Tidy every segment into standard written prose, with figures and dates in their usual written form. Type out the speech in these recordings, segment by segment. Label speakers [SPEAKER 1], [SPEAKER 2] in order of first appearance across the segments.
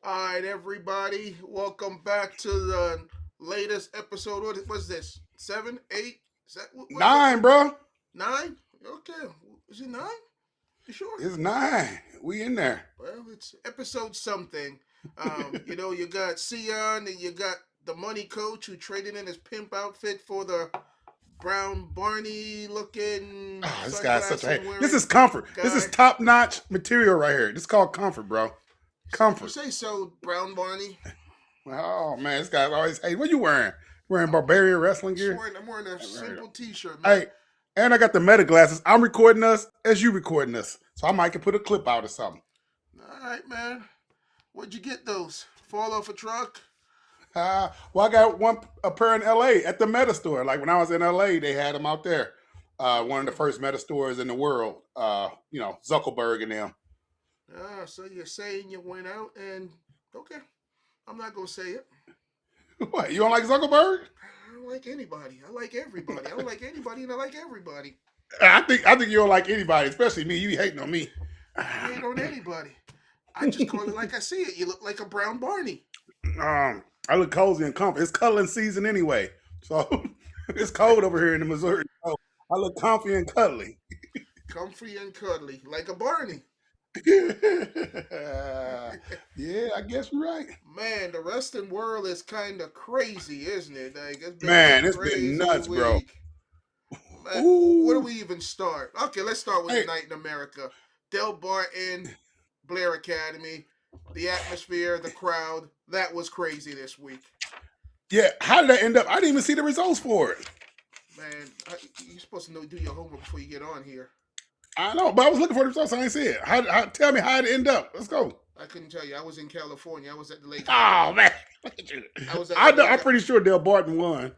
[SPEAKER 1] All right, everybody, welcome back to the latest episode. What was this? Seven, eight? Is that what is it?
[SPEAKER 2] 9, bro.
[SPEAKER 1] 9? Okay, is it 9? You sure?
[SPEAKER 2] It's 9. We in there.
[SPEAKER 1] Well, it's episode something. You got Sion and you got the money coach who traded in his pimp outfit for the brown Barney looking
[SPEAKER 2] Oh, this guy's such a
[SPEAKER 1] sunglasses
[SPEAKER 2] hate. This
[SPEAKER 1] wearing
[SPEAKER 2] is comfort.
[SPEAKER 1] guy.
[SPEAKER 2] This is top notch material right here. This is called comfort, bro.
[SPEAKER 1] You
[SPEAKER 2] Comfort.
[SPEAKER 1] say so, brown Barney?
[SPEAKER 2] Oh man, this guy's always hey. What you wearing? Wearing barbarian wrestling gear?
[SPEAKER 1] I'm wearing a simple T-shirt, man.
[SPEAKER 2] Hey, and I got the meta glasses. I'm recording us as you recording us, so I might can put a clip out or something.
[SPEAKER 1] All right, man. Where'd you get those? Fall off a truck?
[SPEAKER 2] Well, I got a pair in L.A. at the Meta store. Like when I was in L.A., they had them out there. One of the first Meta stores in the world. Zuckerberg and them.
[SPEAKER 1] So you're saying you went out and okay. I'm not gonna say it.
[SPEAKER 2] What? You don't like Zuckerberg?
[SPEAKER 1] I don't like anybody. I like everybody. I don't like anybody and I like everybody.
[SPEAKER 2] I think you don't like anybody, especially me. You be hating on me.
[SPEAKER 1] I hate on anybody. I just call it like I see it. You look like a brown Barney.
[SPEAKER 2] I look cozy and comfy. It's cuddling season anyway, so it's cold over here in the Missouri. So I look comfy and cuddly.
[SPEAKER 1] Comfy and cuddly, like a Barney.
[SPEAKER 2] Yeah, I guess you're right.
[SPEAKER 1] Man, the wrestling world is kind of crazy, isn't it? Like
[SPEAKER 2] It's been nuts,
[SPEAKER 1] week.
[SPEAKER 2] bro.
[SPEAKER 1] Man, where do we even start? Okay, let's start with the night in America. Del Barton, Blair Academy, the atmosphere, the crowd. That was crazy this week.
[SPEAKER 2] Yeah, how did that end up? I didn't even see the results for it.
[SPEAKER 1] Man, you're supposed to do your homework before you get on here.
[SPEAKER 2] I know, but I was looking for the results. I didn't see it. Tell me how it ended up. Let's go.
[SPEAKER 1] I couldn't tell you. I was in California. I was at the lake.
[SPEAKER 2] Oh man, look at you. I'm pretty sure Del Barton won.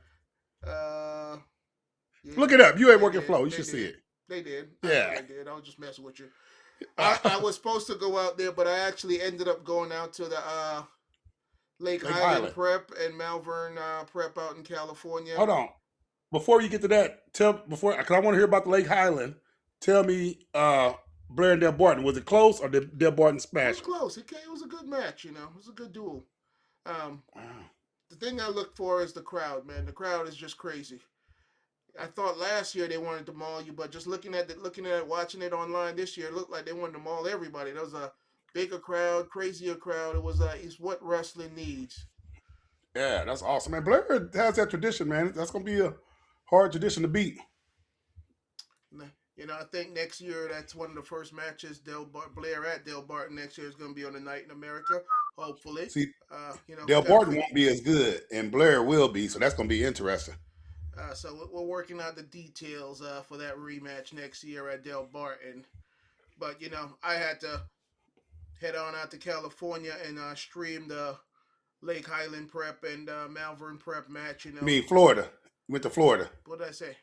[SPEAKER 1] Yeah,
[SPEAKER 2] look it up. You ain't working flow. You should see it.
[SPEAKER 1] They did.
[SPEAKER 2] Yeah,
[SPEAKER 1] I did. I was just messing with you. I was supposed to go out there, but I actually ended up going out to the Lake Highland Prep and Malvern Prep out in California.
[SPEAKER 2] Hold on. Before you get to that, because I want to hear about the Lake Highland. Tell me, Blair and Del Barton, was it close or did Del Barton smash?
[SPEAKER 1] It was close. It was a good match, It was a good duel. The thing I look for is the crowd, man. The crowd is just crazy. I thought last year they wanted to maul you, but just looking at it, watching it online this year, it looked like they wanted to maul everybody. There was a bigger crowd, crazier crowd. It's what wrestling needs.
[SPEAKER 2] Yeah, that's awesome, man. Blair has that tradition, man. That's gonna be a hard tradition to beat.
[SPEAKER 1] I think next year that's one of the first matches. Blair at Del Barton next year is going to be on the Night in America. Hopefully,
[SPEAKER 2] see, Del Barton won't be as good, and Blair will be. So that's going to be interesting.
[SPEAKER 1] So we're working out the details for that rematch next year at Del Barton. But I had to head on out to California and stream the Lake Highland Prep and Malvern Prep match.
[SPEAKER 2] I mean, Florida. Went to Florida.
[SPEAKER 1] What did I say?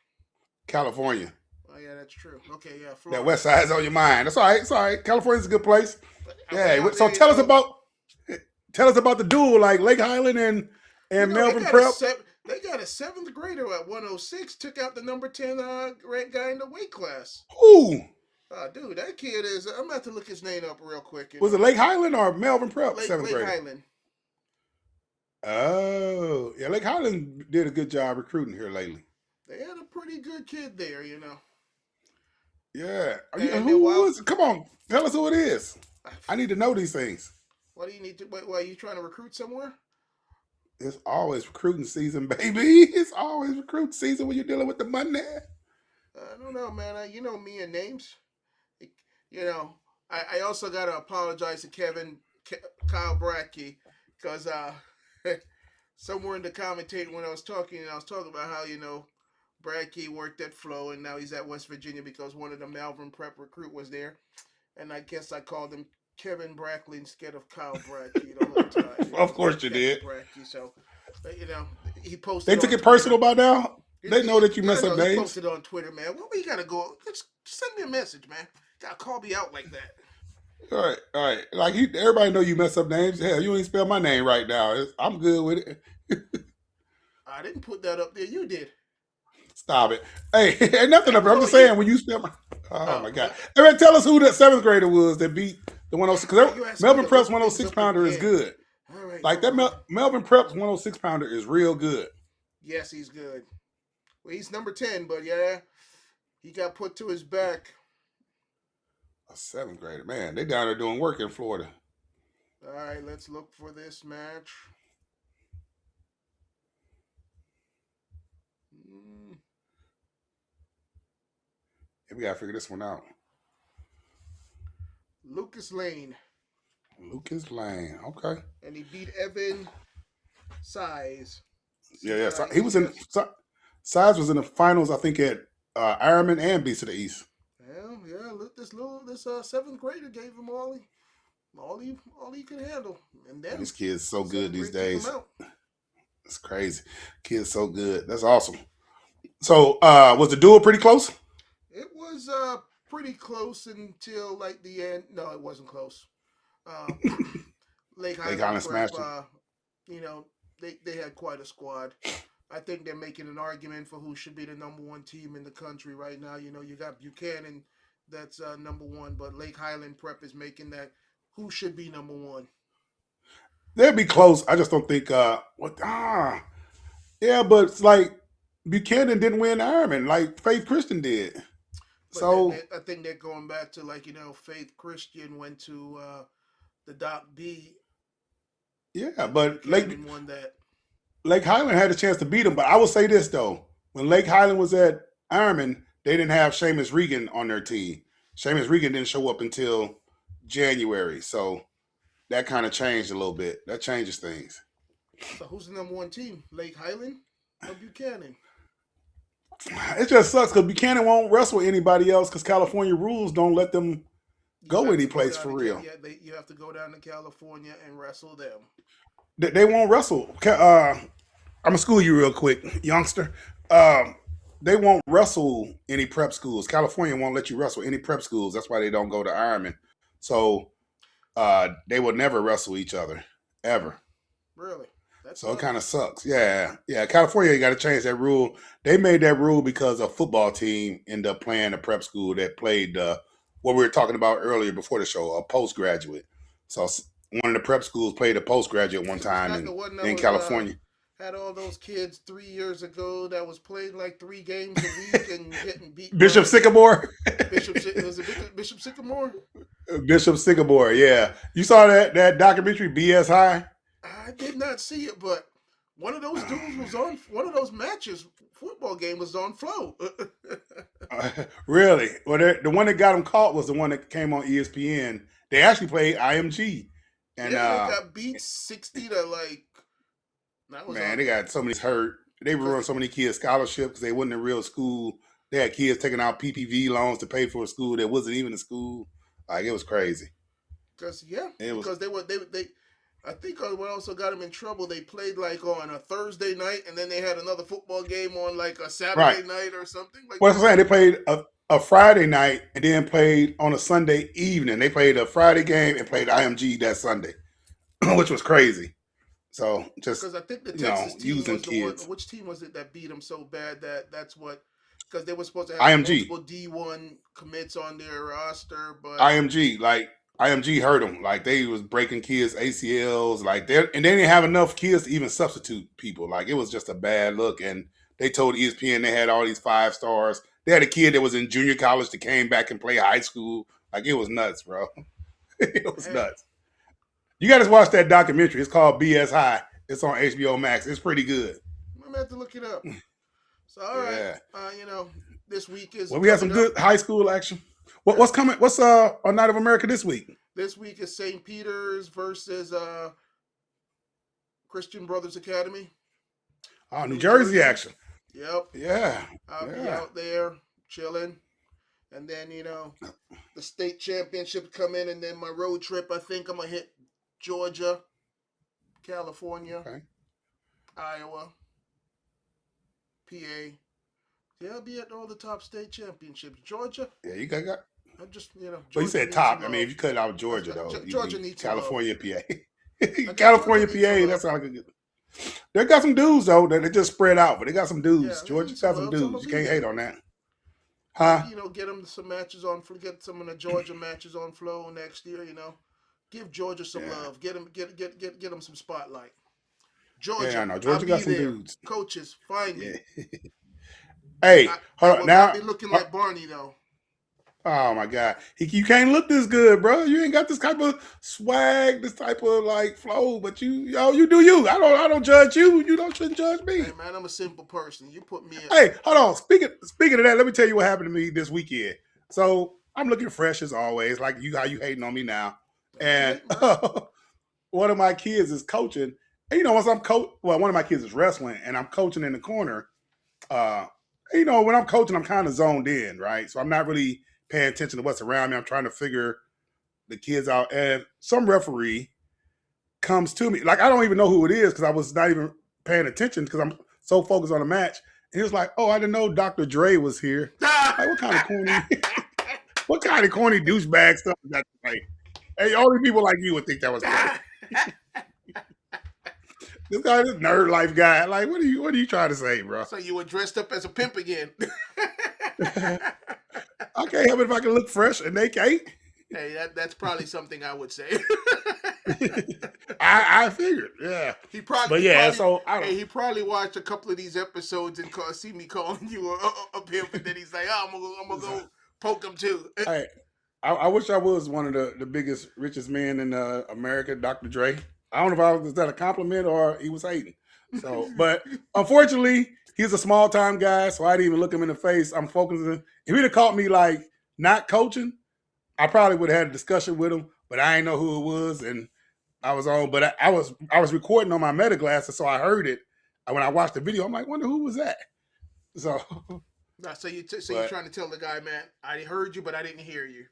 [SPEAKER 2] California.
[SPEAKER 1] Oh yeah, that's true. Okay, yeah, Florida.
[SPEAKER 2] That West Side's on your mind. That's all right. It's all right. California's a good place. Yeah. So tell us about the duel, like Lake Highland and Melbourne Prep.
[SPEAKER 1] They got a seventh grader at 106. Took out the number 10 ranked guy in the weight class.
[SPEAKER 2] Who?
[SPEAKER 1] Dude, that kid is. I'm about to look his name up real quick.
[SPEAKER 2] Was it Lake Highland or Melbourne Prep? Seventh grader.
[SPEAKER 1] Lake Highland.
[SPEAKER 2] Oh, yeah. Lake Highland did a good job recruiting here lately.
[SPEAKER 1] They had a pretty good kid there,
[SPEAKER 2] Yeah. Who was it? Come on. Tell us who it is. I need to know these things.
[SPEAKER 1] What do you need to... Wait, are you trying to recruit somewhere?
[SPEAKER 2] It's always recruiting season, baby. It's always recruiting season when you're dealing with the money.
[SPEAKER 1] I don't know, man. You know me and names. I also got to apologize to Kyle Bradkey, because somewhere in the commentating when I was talking about how, Bradkey worked at Flow, and now he's at West Virginia because one of the Malvern Prep recruit was there. And I guess I called him Kevin Brackley instead of Kyle Bradkey the whole time.
[SPEAKER 2] Of course you did.
[SPEAKER 1] Bradkey, so, he posted.
[SPEAKER 2] They took it personal by now? They know that you mess up names?
[SPEAKER 1] He posted on Twitter, man. Well, you got to go. Just send me a message, man. Got to call me out like that.
[SPEAKER 2] All right. Like, everybody know you mess up names. Hell, you ain't spell my name right now. I'm good with it.
[SPEAKER 1] I didn't put that up there. You did.
[SPEAKER 2] Stop it. Hey, ain't nothing up there. I'm just saying, when you spell my... Oh, my God. Hey, tell us who that seventh grader was that beat The 106, because
[SPEAKER 1] You
[SPEAKER 2] Melvin
[SPEAKER 1] to
[SPEAKER 2] Prep's
[SPEAKER 1] look things
[SPEAKER 2] 106
[SPEAKER 1] up
[SPEAKER 2] pounder is
[SPEAKER 1] again.
[SPEAKER 2] good.
[SPEAKER 1] All right.
[SPEAKER 2] Like
[SPEAKER 1] hold on.
[SPEAKER 2] that Melvin Prep's 106 pounder is real good.
[SPEAKER 1] Yes, he's good. Well, he's number 10, but yeah, he got put to his back.
[SPEAKER 2] A 7th grader. Man, they down there doing work in Florida.
[SPEAKER 1] All right, let's look for this match.
[SPEAKER 2] Yeah, we got to figure this one out.
[SPEAKER 1] Lucas Lane.
[SPEAKER 2] Lucas Lane. Okay.
[SPEAKER 1] And he beat Evan Size.
[SPEAKER 2] Yeah. So he was in. Size was in the finals, I think, at Ironman and Beast of the East.
[SPEAKER 1] Well, yeah. Look, this 7th grader gave him all he could handle, and then
[SPEAKER 2] these kids so good these days.
[SPEAKER 1] Him out.
[SPEAKER 2] It's crazy. Kids so good. That's awesome. So, was the duel pretty close?
[SPEAKER 1] It was pretty close until like the end. No, it wasn't close. Lake Highland
[SPEAKER 2] smashed
[SPEAKER 1] them. They had quite a squad. I think they're making an argument for who should be the number 1 team in the country right now. You got Buchanan, that's number 1, but Lake Highland Prep is making that who should be number 1.
[SPEAKER 2] They'd be close. I just don't think. Yeah, but it's like Buchanan didn't win Ironman like Faith Christian did.
[SPEAKER 1] But
[SPEAKER 2] so
[SPEAKER 1] I think they're going back to Faith Christian went to the Doc B.
[SPEAKER 2] Yeah, but
[SPEAKER 1] Buchanan won that.
[SPEAKER 2] Lake Highland had a chance to beat him, but I will say this though: when Lake Highland was at Ironman, they didn't have Seamus Regan on their team. Seamus Regan didn't show up until January, so that kind of changed a little bit. That changes things.
[SPEAKER 1] So who's the number 1 team? Lake Highland or Buchanan?
[SPEAKER 2] It just sucks because Buchanan won't wrestle anybody else because California rules don't let them go anyplace for real.
[SPEAKER 1] Yeah, you have to go down to California and wrestle them.
[SPEAKER 2] They won't wrestle. I'm gonna school you real quick, youngster. They won't wrestle any prep schools. California won't let you wrestle any prep schools. That's why they don't go to Ironman. So they will never wrestle each other ever.
[SPEAKER 1] Really?
[SPEAKER 2] So it kind of sucks. Yeah. California got to change that rule. They made that rule because a football team ended up playing a prep school that played what we were talking about earlier before the show, a postgraduate. So one of the prep schools played a postgraduate one time in California.
[SPEAKER 1] Had all those kids 3 years ago that was playing like 3 games a week and getting beat.
[SPEAKER 2] Bishop Sycamore?
[SPEAKER 1] Was it Bishop Sycamore?
[SPEAKER 2] Bishop Sycamore, yeah. You saw that documentary, BS High?
[SPEAKER 1] I did not see it, but one of those dudes was on one of those matches. Football game was on Flow.
[SPEAKER 2] Really? Well, the one that got him caught was the one that came on ESPN. They actually played IMG, and
[SPEAKER 1] they got beat 60 to like.
[SPEAKER 2] They got so many hurt. They ruined so many kids' scholarships because they wasn't in real school. They had kids taking out PPV loans to pay for a school that wasn't even a school. Like it was crazy.
[SPEAKER 1] Because they. I think what also got them in trouble, they played like on a Thursday night, and then they had another football game on like a Saturday night or something. Like
[SPEAKER 2] well, I'm saying they played a Friday night and then played on a Sunday evening. They played a Friday game and played IMG that Sunday, which was crazy. So just
[SPEAKER 1] because I think the Texas team
[SPEAKER 2] using
[SPEAKER 1] was the
[SPEAKER 2] kids.
[SPEAKER 1] one. Which team was it that beat them so bad that's what? Because they were supposed to have
[SPEAKER 2] IMG.
[SPEAKER 1] multiple D1 commits on their roster, but
[SPEAKER 2] IMG hurt them. Like they was breaking kids' ACLs. Like they didn't have enough kids to even substitute people. Like it was just a bad look. And they told ESPN they had all these 5 stars. They had a kid that was in junior college that came back and played high school. Like it was nuts, bro. It was nuts. You got to watch that documentary. It's called BS High. It's on HBO Max. It's pretty good.
[SPEAKER 1] I'm gonna have to look it up. So all right, this week is.
[SPEAKER 2] Well, we had some good high school action. What's coming? What's on Night of America this week?
[SPEAKER 1] This week is St. Peter's versus Christian Brothers Academy.
[SPEAKER 2] Oh, New Jersey action.
[SPEAKER 1] Yep.
[SPEAKER 2] Yeah.
[SPEAKER 1] I'll be out there chilling. And then, the state championship come in, and then my road trip, I think I'm going to hit Georgia, California, Iowa, PA. Yeah, I'll be at all the top state championships. Georgia.
[SPEAKER 2] Yeah, you got.
[SPEAKER 1] I'm just,
[SPEAKER 2] Well, you said top. I mean, if you cut out Georgia, though.
[SPEAKER 1] Georgia needs
[SPEAKER 2] California, PA. California, PA, that's all I could get. They got some dudes, though, that they just spread out, but they got some dudes.
[SPEAKER 1] Yeah,
[SPEAKER 2] Georgia's got some dudes. You can't hate on that. Huh?
[SPEAKER 1] Get them some matches on. Get some of the Georgia matches on flow next year. Give Georgia some
[SPEAKER 2] Yeah.
[SPEAKER 1] love. Get them some spotlight.
[SPEAKER 2] Yeah, I
[SPEAKER 1] Georgia,
[SPEAKER 2] know.
[SPEAKER 1] I'll
[SPEAKER 2] Georgia got
[SPEAKER 1] be
[SPEAKER 2] some
[SPEAKER 1] there.
[SPEAKER 2] dudes.
[SPEAKER 1] Coaches, find
[SPEAKER 2] Yeah.
[SPEAKER 1] me.
[SPEAKER 2] Hey,
[SPEAKER 1] I
[SPEAKER 2] hold on
[SPEAKER 1] will not
[SPEAKER 2] now.
[SPEAKER 1] be looking like Barney though.
[SPEAKER 2] Oh my God, you can't look this good, bro. You ain't got this type of swag, this type of like flow. But you do you. I don't judge you. Shouldn't judge me.
[SPEAKER 1] Hey man, I'm a simple person. You put me in.
[SPEAKER 2] Hey, hold on. Speaking of that, let me tell you what happened to me this weekend. So I'm looking fresh as always, like how you hating on me now.
[SPEAKER 1] I ain't
[SPEAKER 2] And
[SPEAKER 1] hating, man.
[SPEAKER 2] one of my kids is coaching. And once I'm one of my kids is wrestling, and I'm coaching in the corner. Uh, when I'm coaching, I'm kind of zoned in, right? So I'm not really paying attention to what's around me. I'm trying to figure the kids out. And some referee comes to me, like I don't even know who it is because I was not even paying attention because I'm so focused on the match. And he was like, "Oh, I didn't know Dr. Dre was here." Like, what kind of corny douchebag stuff is that to say? Hey, only people like you would think that was funny. This nerd life guy. Like, what are you trying to say, bro?
[SPEAKER 1] So you were dressed up as a pimp again.
[SPEAKER 2] I can't help it if I can look fresh and they can't.
[SPEAKER 1] Hey, that's probably something I would say.
[SPEAKER 2] I figured, yeah.
[SPEAKER 1] He probably watched a couple of these episodes and see me calling you a pimp, and then he's like, "Oh, I'm gonna go poke him too."
[SPEAKER 2] Hey, I wish I was one of the biggest, richest men in America, Dr. Dre. I don't know if was that a compliment or he was hating. So, but unfortunately, he's a small time guy, so I didn't even look him in the face. I'm focusing. If he'd have caught me like not coaching, I probably would have had a discussion with him. But I didn't know who it was, and I was on. But I was recording on my meta glasses, so I heard it. And when I watched the video, I'm like, wonder who was that. So,
[SPEAKER 1] you're trying to tell the guy, man, I heard you, but I didn't hear you.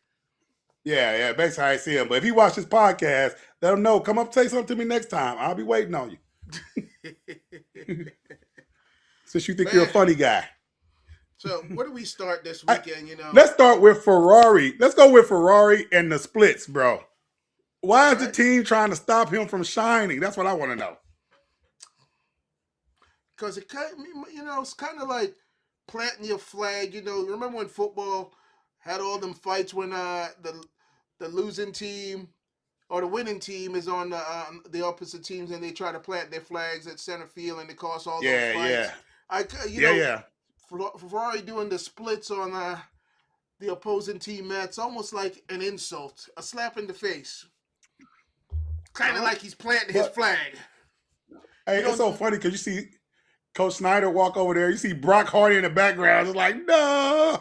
[SPEAKER 2] Yeah, basically how I see him. But if he watched this podcast, let him know. Come up, say something to me next time. I'll be waiting on you. Since you think you're a funny guy.
[SPEAKER 1] So where do we start this weekend?
[SPEAKER 2] Let's start with Ferrari. Let's go with Ferrari and the splits, bro. Why is the team trying to stop him from shining? That's what I want to know.
[SPEAKER 1] Because it's kind of like planting your flag. Remember when football had all them fights when the losing team or the winning team is on the opposite teams and they try to plant their flags at center field and it costs all those fights.
[SPEAKER 2] Yeah.
[SPEAKER 1] Ferrari doing the splits on the opposing team, man, it's almost like an insult, a slap in the face. Kind of like he's planting his flag.
[SPEAKER 2] Hey, it's so funny because you see Coach Snyder walk over there. You see Brock Hardy in the background. It's like, no.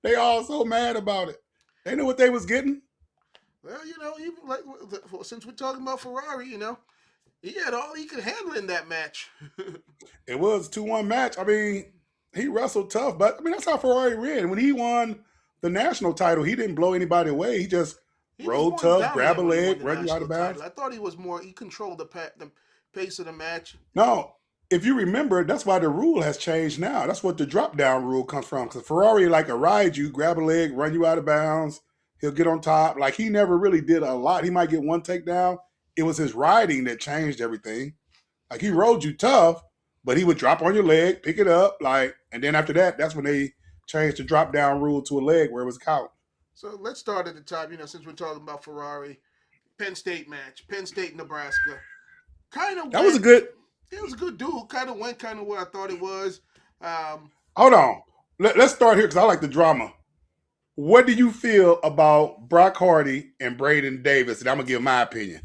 [SPEAKER 2] They all so mad about it. They knew what they was getting.
[SPEAKER 1] Well, even like since we're talking about Ferrari, he had all he could handle in that match.
[SPEAKER 2] It was a 2-1 match. I mean, he wrestled tough, but I mean that's how Ferrari ran. When he won the national title, he didn't blow anybody away. He just rode tough, grab a leg, run you out of bounds.
[SPEAKER 1] I thought he was more. He controlled the pace of the match.
[SPEAKER 2] No. If you remember, that's why the rule has changed now. That's what the drop down rule comes from. Because Ferrari like a ride you, grab a leg, run you out of bounds. He'll get on top. Like he never really did a lot. He might get one takedown. It was his riding that changed everything. Like he rode you tough, but he would drop on your leg, pick it up, and then after that, that's when they changed the drop down rule to a leg where it was count.
[SPEAKER 1] So let's start at the top. Since we're talking about Ferrari, Penn State match, Penn State, Nebraska. That
[SPEAKER 2] was a good.
[SPEAKER 1] It was a good duel. Kind of went where I thought it was.
[SPEAKER 2] Hold on. Let's start here because I like the drama. What do you feel about Brock Hardy and Braden Davis? And I'm going to give my opinion.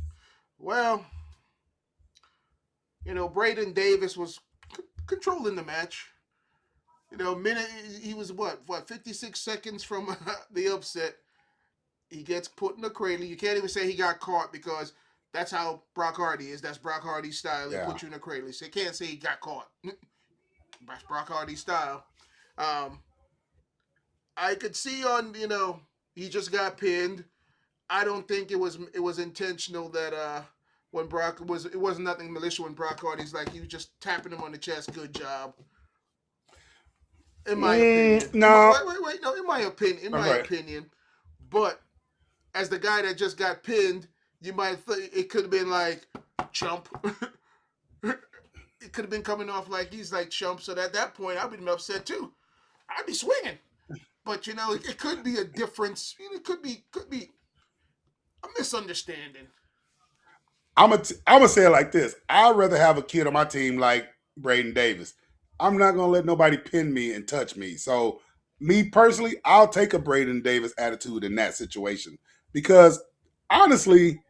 [SPEAKER 1] Well, Braden Davis was controlling the match. Minute he was what 56 seconds from the upset. He gets put in the cradle. You can't even say he got caught because that's how Brock Hardy is. That's Brock Hardy's style. He put you in a cradle. So you can't say he got caught. That's Brock Hardy's style. I could see on, he just got pinned. I don't think it was intentional that when it wasn't nothing malicious when Brock Hardy's like he was just tapping him on the chest. Good job. In my opinion.
[SPEAKER 2] No.
[SPEAKER 1] Wait. No, in my opinion. But as the guy that just got pinned, you might think it could have been like chump. It could have been coming off like he's like chump. So at that point, I'd been upset too. I'd be swinging. But it could be a difference. It could be a misunderstanding.
[SPEAKER 2] I'm gonna say it like this. I'd rather have a kid on my team like Braden Davis. I'm not gonna let nobody pin me and touch me. So, me personally, I'll take a Braden Davis attitude in that situation because honestly,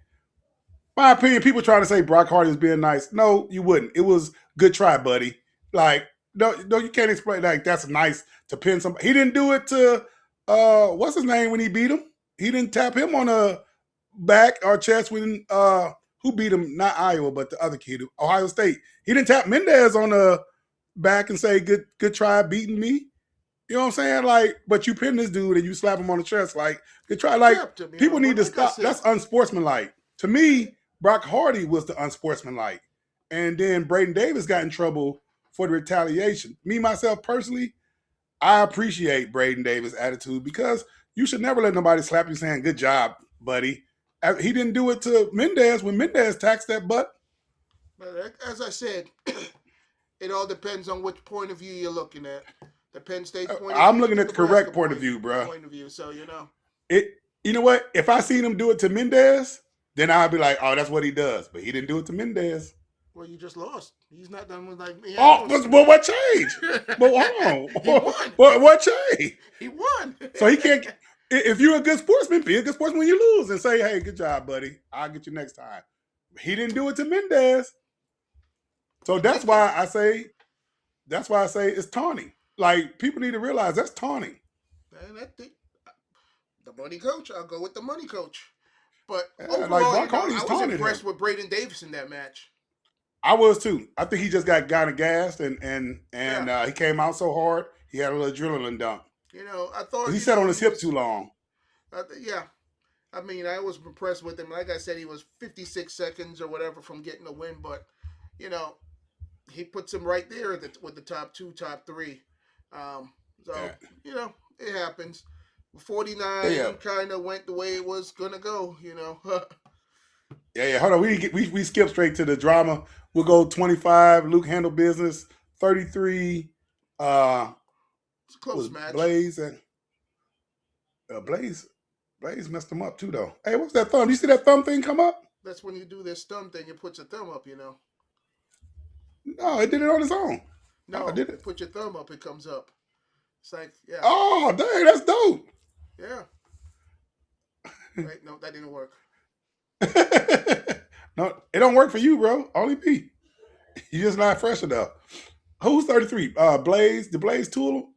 [SPEAKER 2] my opinion, people trying to say Brock Hardy was being nice. No, you wouldn't. It was good try, buddy. Like, no, you can't explain like that's nice to pin somebody. He didn't do it to what's his name when he beat him. He didn't tap him on the back or chest when who beat him? Not Iowa, but the other kid, Ohio State. He didn't tap Mendez on the back and say, good try beating me. You know what I'm saying? Like, but you pin this dude and you slap him on the chest, like, good try. Like, people need to stop. That's unsportsmanlike. To me, Brock Hardy was the unsportsmanlike. And then Braden Davis got in trouble for the retaliation. Me, myself, personally, I appreciate Braden Davis' attitude because you should never let nobody slap you saying, good job, buddy. He didn't do it to Mendez when Mendez taxed that butt.
[SPEAKER 1] But as I said, it all depends on which point of view you're looking at. The Penn State point of view.
[SPEAKER 2] I'm looking at the correct point of view, bro.
[SPEAKER 1] Point of view, so
[SPEAKER 2] it. You know what? If I seen him do it to Mendez, then I'd be like, oh, that's what he does. But he didn't do it to Mendez.
[SPEAKER 1] Well, you just lost. He's not done with like me.
[SPEAKER 2] Oh, but what changed? But hold on. What changed?
[SPEAKER 1] He won.
[SPEAKER 2] So he can't. If you're a good sportsman, be a good sportsman when you lose and say, hey, good job, buddy. I'll get you next time. He didn't do it to Mendez. So that's why I say it's taunting. Like, people need to realize that's taunting.
[SPEAKER 1] Man, the money coach, I'll go with the money coach. But
[SPEAKER 2] overall,
[SPEAKER 1] like I was impressed with Braden Davis in that match.
[SPEAKER 2] I was too. I think he just got kind of gassed and he came out so hard. He had a little adrenaline dump.
[SPEAKER 1] I thought
[SPEAKER 2] he sat on his hip too long.
[SPEAKER 1] I mean, I was impressed with him. Like I said, he was 56 seconds or whatever from getting the win, but he puts him right there with the top two, top three. It happens. 49 kind of went the way it was gonna go.
[SPEAKER 2] Yeah. Hold on, we skip straight to the drama. We'll go 25. Luke handled business. 33.
[SPEAKER 1] It's a close match.
[SPEAKER 2] Blaze and Blaze messed him up too, though. Hey, what's that thumb? You see that thumb thing come up?
[SPEAKER 1] That's when you do this thumb thing. It puts a thumb up.
[SPEAKER 2] No, it did it on its own.
[SPEAKER 1] No, did it? Put your thumb up. It comes up. It's like, yeah.
[SPEAKER 2] Oh, dang, that's dope.
[SPEAKER 1] Yeah. Wait, no, that didn't work.
[SPEAKER 2] No, it don't work for you, bro. Only me. You just not fresh enough. Who's 33? Blaze. Did Blaze tool?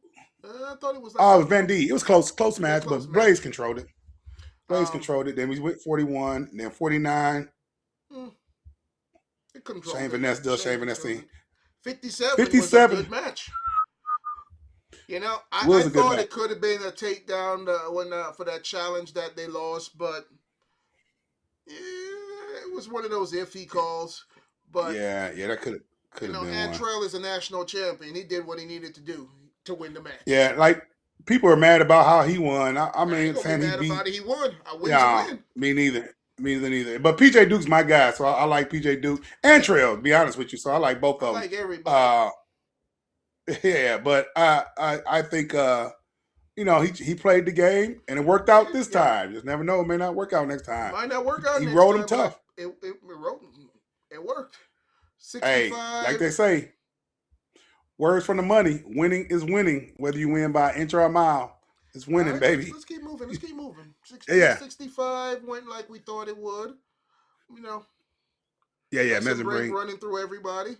[SPEAKER 1] I thought it was.
[SPEAKER 2] It was Van D. It was close match, but Blaze controlled it. Blaze controlled it. Then we went 41, and then 49.
[SPEAKER 1] It controlled.
[SPEAKER 2] Shane Vanessa does Shane Vanessa.
[SPEAKER 1] 57 was a good match. I thought it could have been a takedown for that challenge that they lost, but it was one of those iffy calls. But
[SPEAKER 2] yeah, that could have been one.
[SPEAKER 1] Antrell is a national champion. He did what he needed to do to win the match.
[SPEAKER 2] Yeah, like people are mad about how he won. I mean,
[SPEAKER 1] saying he beat. He won.
[SPEAKER 2] Win. Me neither. But PJ Duke's my guy, so I like PJ Duke and Trail. To be honest with you, so I like both of them.
[SPEAKER 1] I like everybody.
[SPEAKER 2] Yeah, but I think he played the game and it worked out this time. Just never know, it may not work out next time.
[SPEAKER 1] Might not work out.
[SPEAKER 2] He rode him tough.
[SPEAKER 1] It worked. 65.
[SPEAKER 2] Hey, like they say, words from the money. Winning is winning. Whether you win by an inch or a mile, it's winning, right, baby.
[SPEAKER 1] Let's keep moving. 65 went like we thought it would.
[SPEAKER 2] Yeah. Mesenbrink
[SPEAKER 1] running through everybody.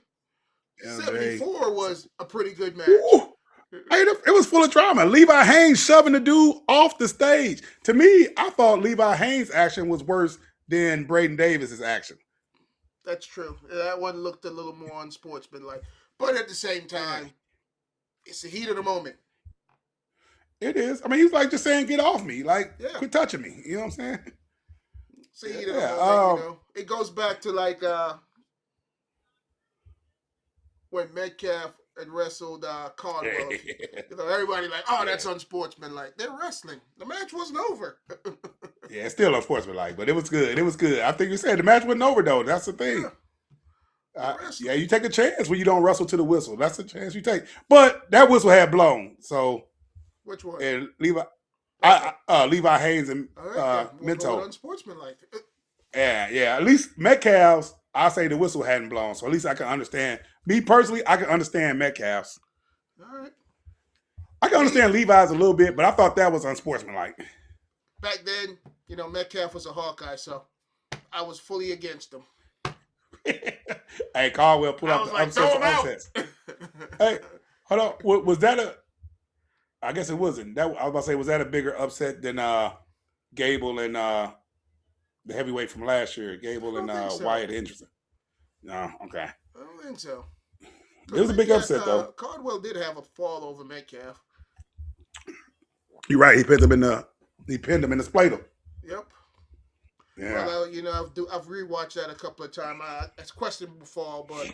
[SPEAKER 1] 74 was a pretty good match.
[SPEAKER 2] Ooh. Hey, it was full of drama. Levi Haynes shoving the dude off the stage. To me, I thought Levi Haynes' action was worse than Braden Davis' action.
[SPEAKER 1] That's true. That one looked a little more unsportsmanlike. But at the same time, it's the heat of the moment.
[SPEAKER 2] It is. I mean, he's like just saying, get off me. Like, quit touching me. You know what I'm saying?
[SPEAKER 1] It's the heat of the moment, It goes back to like when Metcalf had wrestled Caldwell. Everybody like, that's unsportsmanlike. They're wrestling. The match wasn't over.
[SPEAKER 2] Yeah, it's still unsportsmanlike, but it was good. I think you said the match wasn't over, though. That's the thing. You take a chance when you don't wrestle to the whistle. That's a chance you take. But that whistle had blown, so
[SPEAKER 1] Which one?
[SPEAKER 2] And Levi,
[SPEAKER 1] Okay.
[SPEAKER 2] Levi Haynes and
[SPEAKER 1] All right. We'll throw it
[SPEAKER 2] Minto.
[SPEAKER 1] unsportsmanlike.
[SPEAKER 2] Yeah. At least Metcalf's, I say the whistle hadn't blown, so at least I can understand. Me personally, I can understand Metcalf's.
[SPEAKER 1] All right.
[SPEAKER 2] I can understand Levi's a little bit, but I thought that was unsportsmanlike.
[SPEAKER 1] Back then, Metcalf was a Hawkeye, so I was fully against him.
[SPEAKER 2] Hey, Caldwell put out the
[SPEAKER 1] like,
[SPEAKER 2] upsets. Hey, hold on. Was that a? I guess it wasn't. That I was about to say, was that a bigger upset than Gable and the heavyweight from last year, Gable and
[SPEAKER 1] so.
[SPEAKER 2] Wyatt Henderson? No, okay.
[SPEAKER 1] I don't think so.
[SPEAKER 2] It was a big upset though.
[SPEAKER 1] Caldwell did have a fall over Metcalf.
[SPEAKER 2] You're right. He pinned him in the spladle.
[SPEAKER 1] Yep.
[SPEAKER 2] Yeah.
[SPEAKER 1] Well, I've rewatched that a couple of times. It's questionable fall, but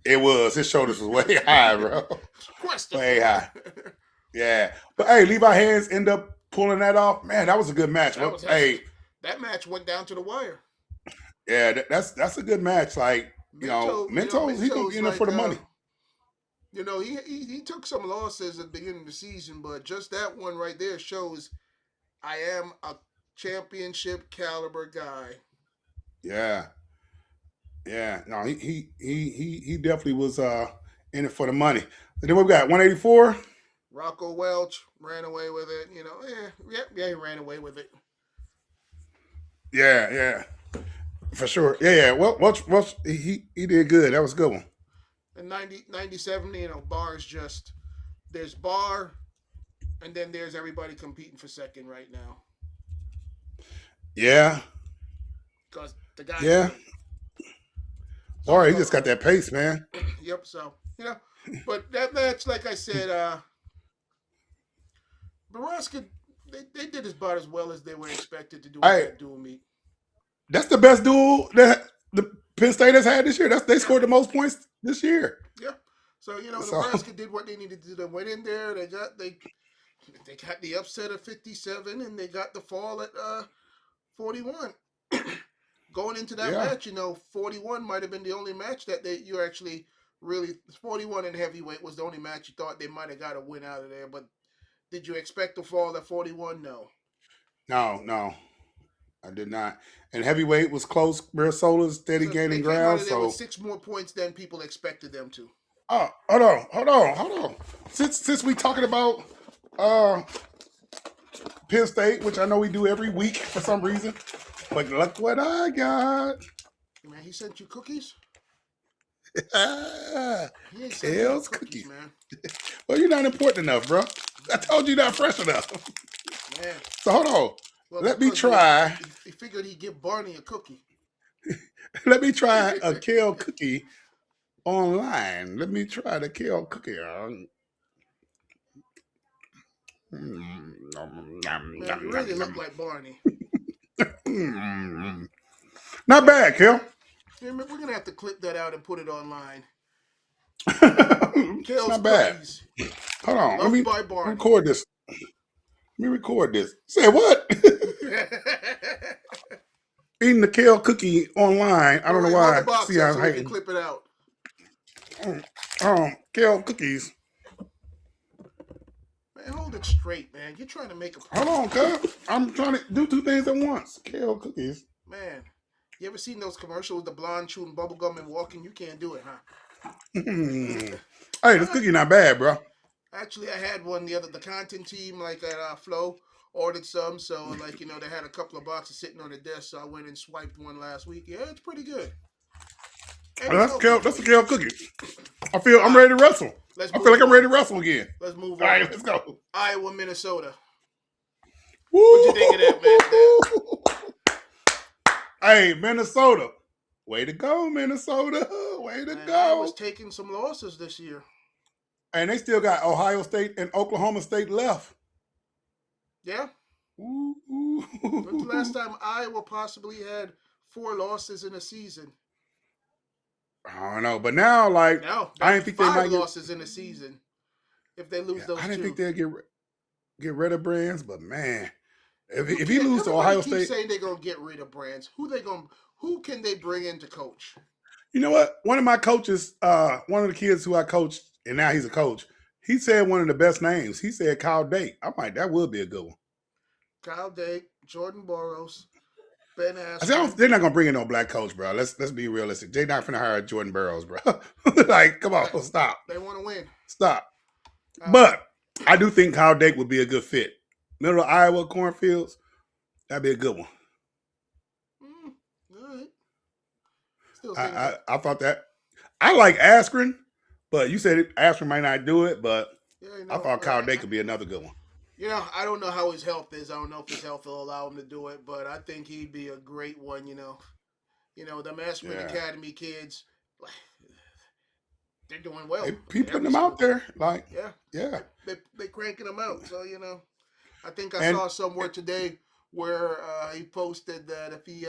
[SPEAKER 2] it was. His shoulders was way high, bro.
[SPEAKER 1] Questionable.
[SPEAKER 2] Way high. Yeah. But hey, Levi Haynes ended up pulling that off. Man, that was a good match.
[SPEAKER 1] That match went down to the wire.
[SPEAKER 2] Yeah, that's a good match. Like, Minto's he gonna get in there for the money.
[SPEAKER 1] He took some losses at the beginning of the season, but just that one right there shows I am a championship caliber guy.
[SPEAKER 2] Yeah. Yeah. No, he definitely was in it for the money. And then we've got 184.
[SPEAKER 1] Rocco Welch ran away with it. He ran away with it.
[SPEAKER 2] Yeah. For sure. Yeah. Welch, he did good. That was a good one.
[SPEAKER 1] And 97, Barr is just, there's Barr, and then there's everybody competing for second right now.
[SPEAKER 2] Yeah.
[SPEAKER 1] Because the guy.
[SPEAKER 2] Yeah. Barr, he just got that pace, man.
[SPEAKER 1] Yep. So, but that match, like I said, Nebraska, they did about as well as they were expected to do in that dual meet.
[SPEAKER 2] That's the best duel that the Penn State has had this year. They scored the most points this year.
[SPEAKER 1] Yeah. So Nebraska did what they needed to do. They went in there. They got the upset of 57, and they got the fall at 41. Going into that match, 41 might have been the only match that you actually really 41 in heavyweight was the only match you thought they might have got a win out of there. But did you expect to fall at 41? No.
[SPEAKER 2] No. I did not. And heavyweight was close. Minnesota's steady gaining ground. So
[SPEAKER 1] with 6 more points than people expected them to.
[SPEAKER 2] Oh, hold on. Since we talking about Penn State, which I know we do every week for some reason, but look what I got.
[SPEAKER 1] Man, he sent you cookies?
[SPEAKER 2] Kale's cookies, man. Well, you're not important enough, bro. I told you not fresh enough.
[SPEAKER 1] Man.
[SPEAKER 2] So hold on.
[SPEAKER 1] Well,
[SPEAKER 2] let me try.
[SPEAKER 1] He figured he'd give Barney a cookie.
[SPEAKER 2] Let me try a kale cookie online. Let me try the kale cookie.
[SPEAKER 1] Man, you really look like Barney.
[SPEAKER 2] Not bad, Kale.
[SPEAKER 1] Yeah, we're going to have to clip that out and put it online.
[SPEAKER 2] It's not bad.
[SPEAKER 1] Cookies.
[SPEAKER 2] Hold on. Let me
[SPEAKER 1] Barney.
[SPEAKER 2] record this. Let me record this. Say what? Eating the kale cookie online. I don't know why.
[SPEAKER 1] See how so we can clip it out.
[SPEAKER 2] Kale cookies.
[SPEAKER 1] Man, hold it straight, man. You're trying to make a.
[SPEAKER 2] Hold on, cuz. I'm trying to do 2 things at once. Kale cookies.
[SPEAKER 1] Man, you ever seen those commercials, the blonde chewing bubblegum and walking? You can't do it, huh?
[SPEAKER 2] Hey, this cookie not bad, bro.
[SPEAKER 1] Actually, I had one the content team, like at Flow, ordered some. So, they had a couple of boxes sitting on the desk. So I went and swiped one last week. Yeah, it's pretty good.
[SPEAKER 2] That's a kale cookie. I'm ready to wrestle. I feel like I'm ready to wrestle again.
[SPEAKER 1] Let's move on.
[SPEAKER 2] All right, let's go.
[SPEAKER 1] Iowa, Minnesota.
[SPEAKER 2] Woo!
[SPEAKER 1] What'd you think of that match?
[SPEAKER 2] Hey, Minnesota. Way to go, Minnesota. Way to go.
[SPEAKER 1] Iowa's taking some losses this year.
[SPEAKER 2] And they still got Ohio State and Oklahoma State left.
[SPEAKER 1] Yeah.
[SPEAKER 2] Ooh.
[SPEAKER 1] When's the last time Iowa possibly had 4 losses in a season?
[SPEAKER 2] I don't know, but now, I didn't think they might
[SPEAKER 1] 5 losses in a season if they lose those 2.
[SPEAKER 2] I didn't think they'd get rid of Brands, but man, if he loses to Ohio State,
[SPEAKER 1] saying they're gonna get rid of Brands. Who can they bring in to coach?
[SPEAKER 2] You know what? One of my coaches, one of the kids who I coached, and now he's a coach. he said one of the best names. He said Kyle Dake. I'm like, that would be a good one.
[SPEAKER 1] Kyle Dake, Jordan Burroughs, Ben
[SPEAKER 2] I said,
[SPEAKER 1] Askren.
[SPEAKER 2] they're not gonna bring in no black coach, bro. Let's be realistic. They're not gonna hire Jordan Burroughs, bro. Like, come on, stop,
[SPEAKER 1] They want to win.
[SPEAKER 2] stop. But I do think Kyle Dake would be a good fit. Middle of Iowa cornfields, that'd be a good one.
[SPEAKER 1] All right. Still
[SPEAKER 2] I thought that. I like Askren, but you said Askren might not do it, but I thought Kyle Dake could be another good one.
[SPEAKER 1] I don't know how his health is. I don't know if his health will allow him to do it, but I think he'd be a great one. The Askren Academy kids, they're doing well.
[SPEAKER 2] They putting them out there, like
[SPEAKER 1] yeah. They cranking them out. So I think I saw somewhere today where he posted that if he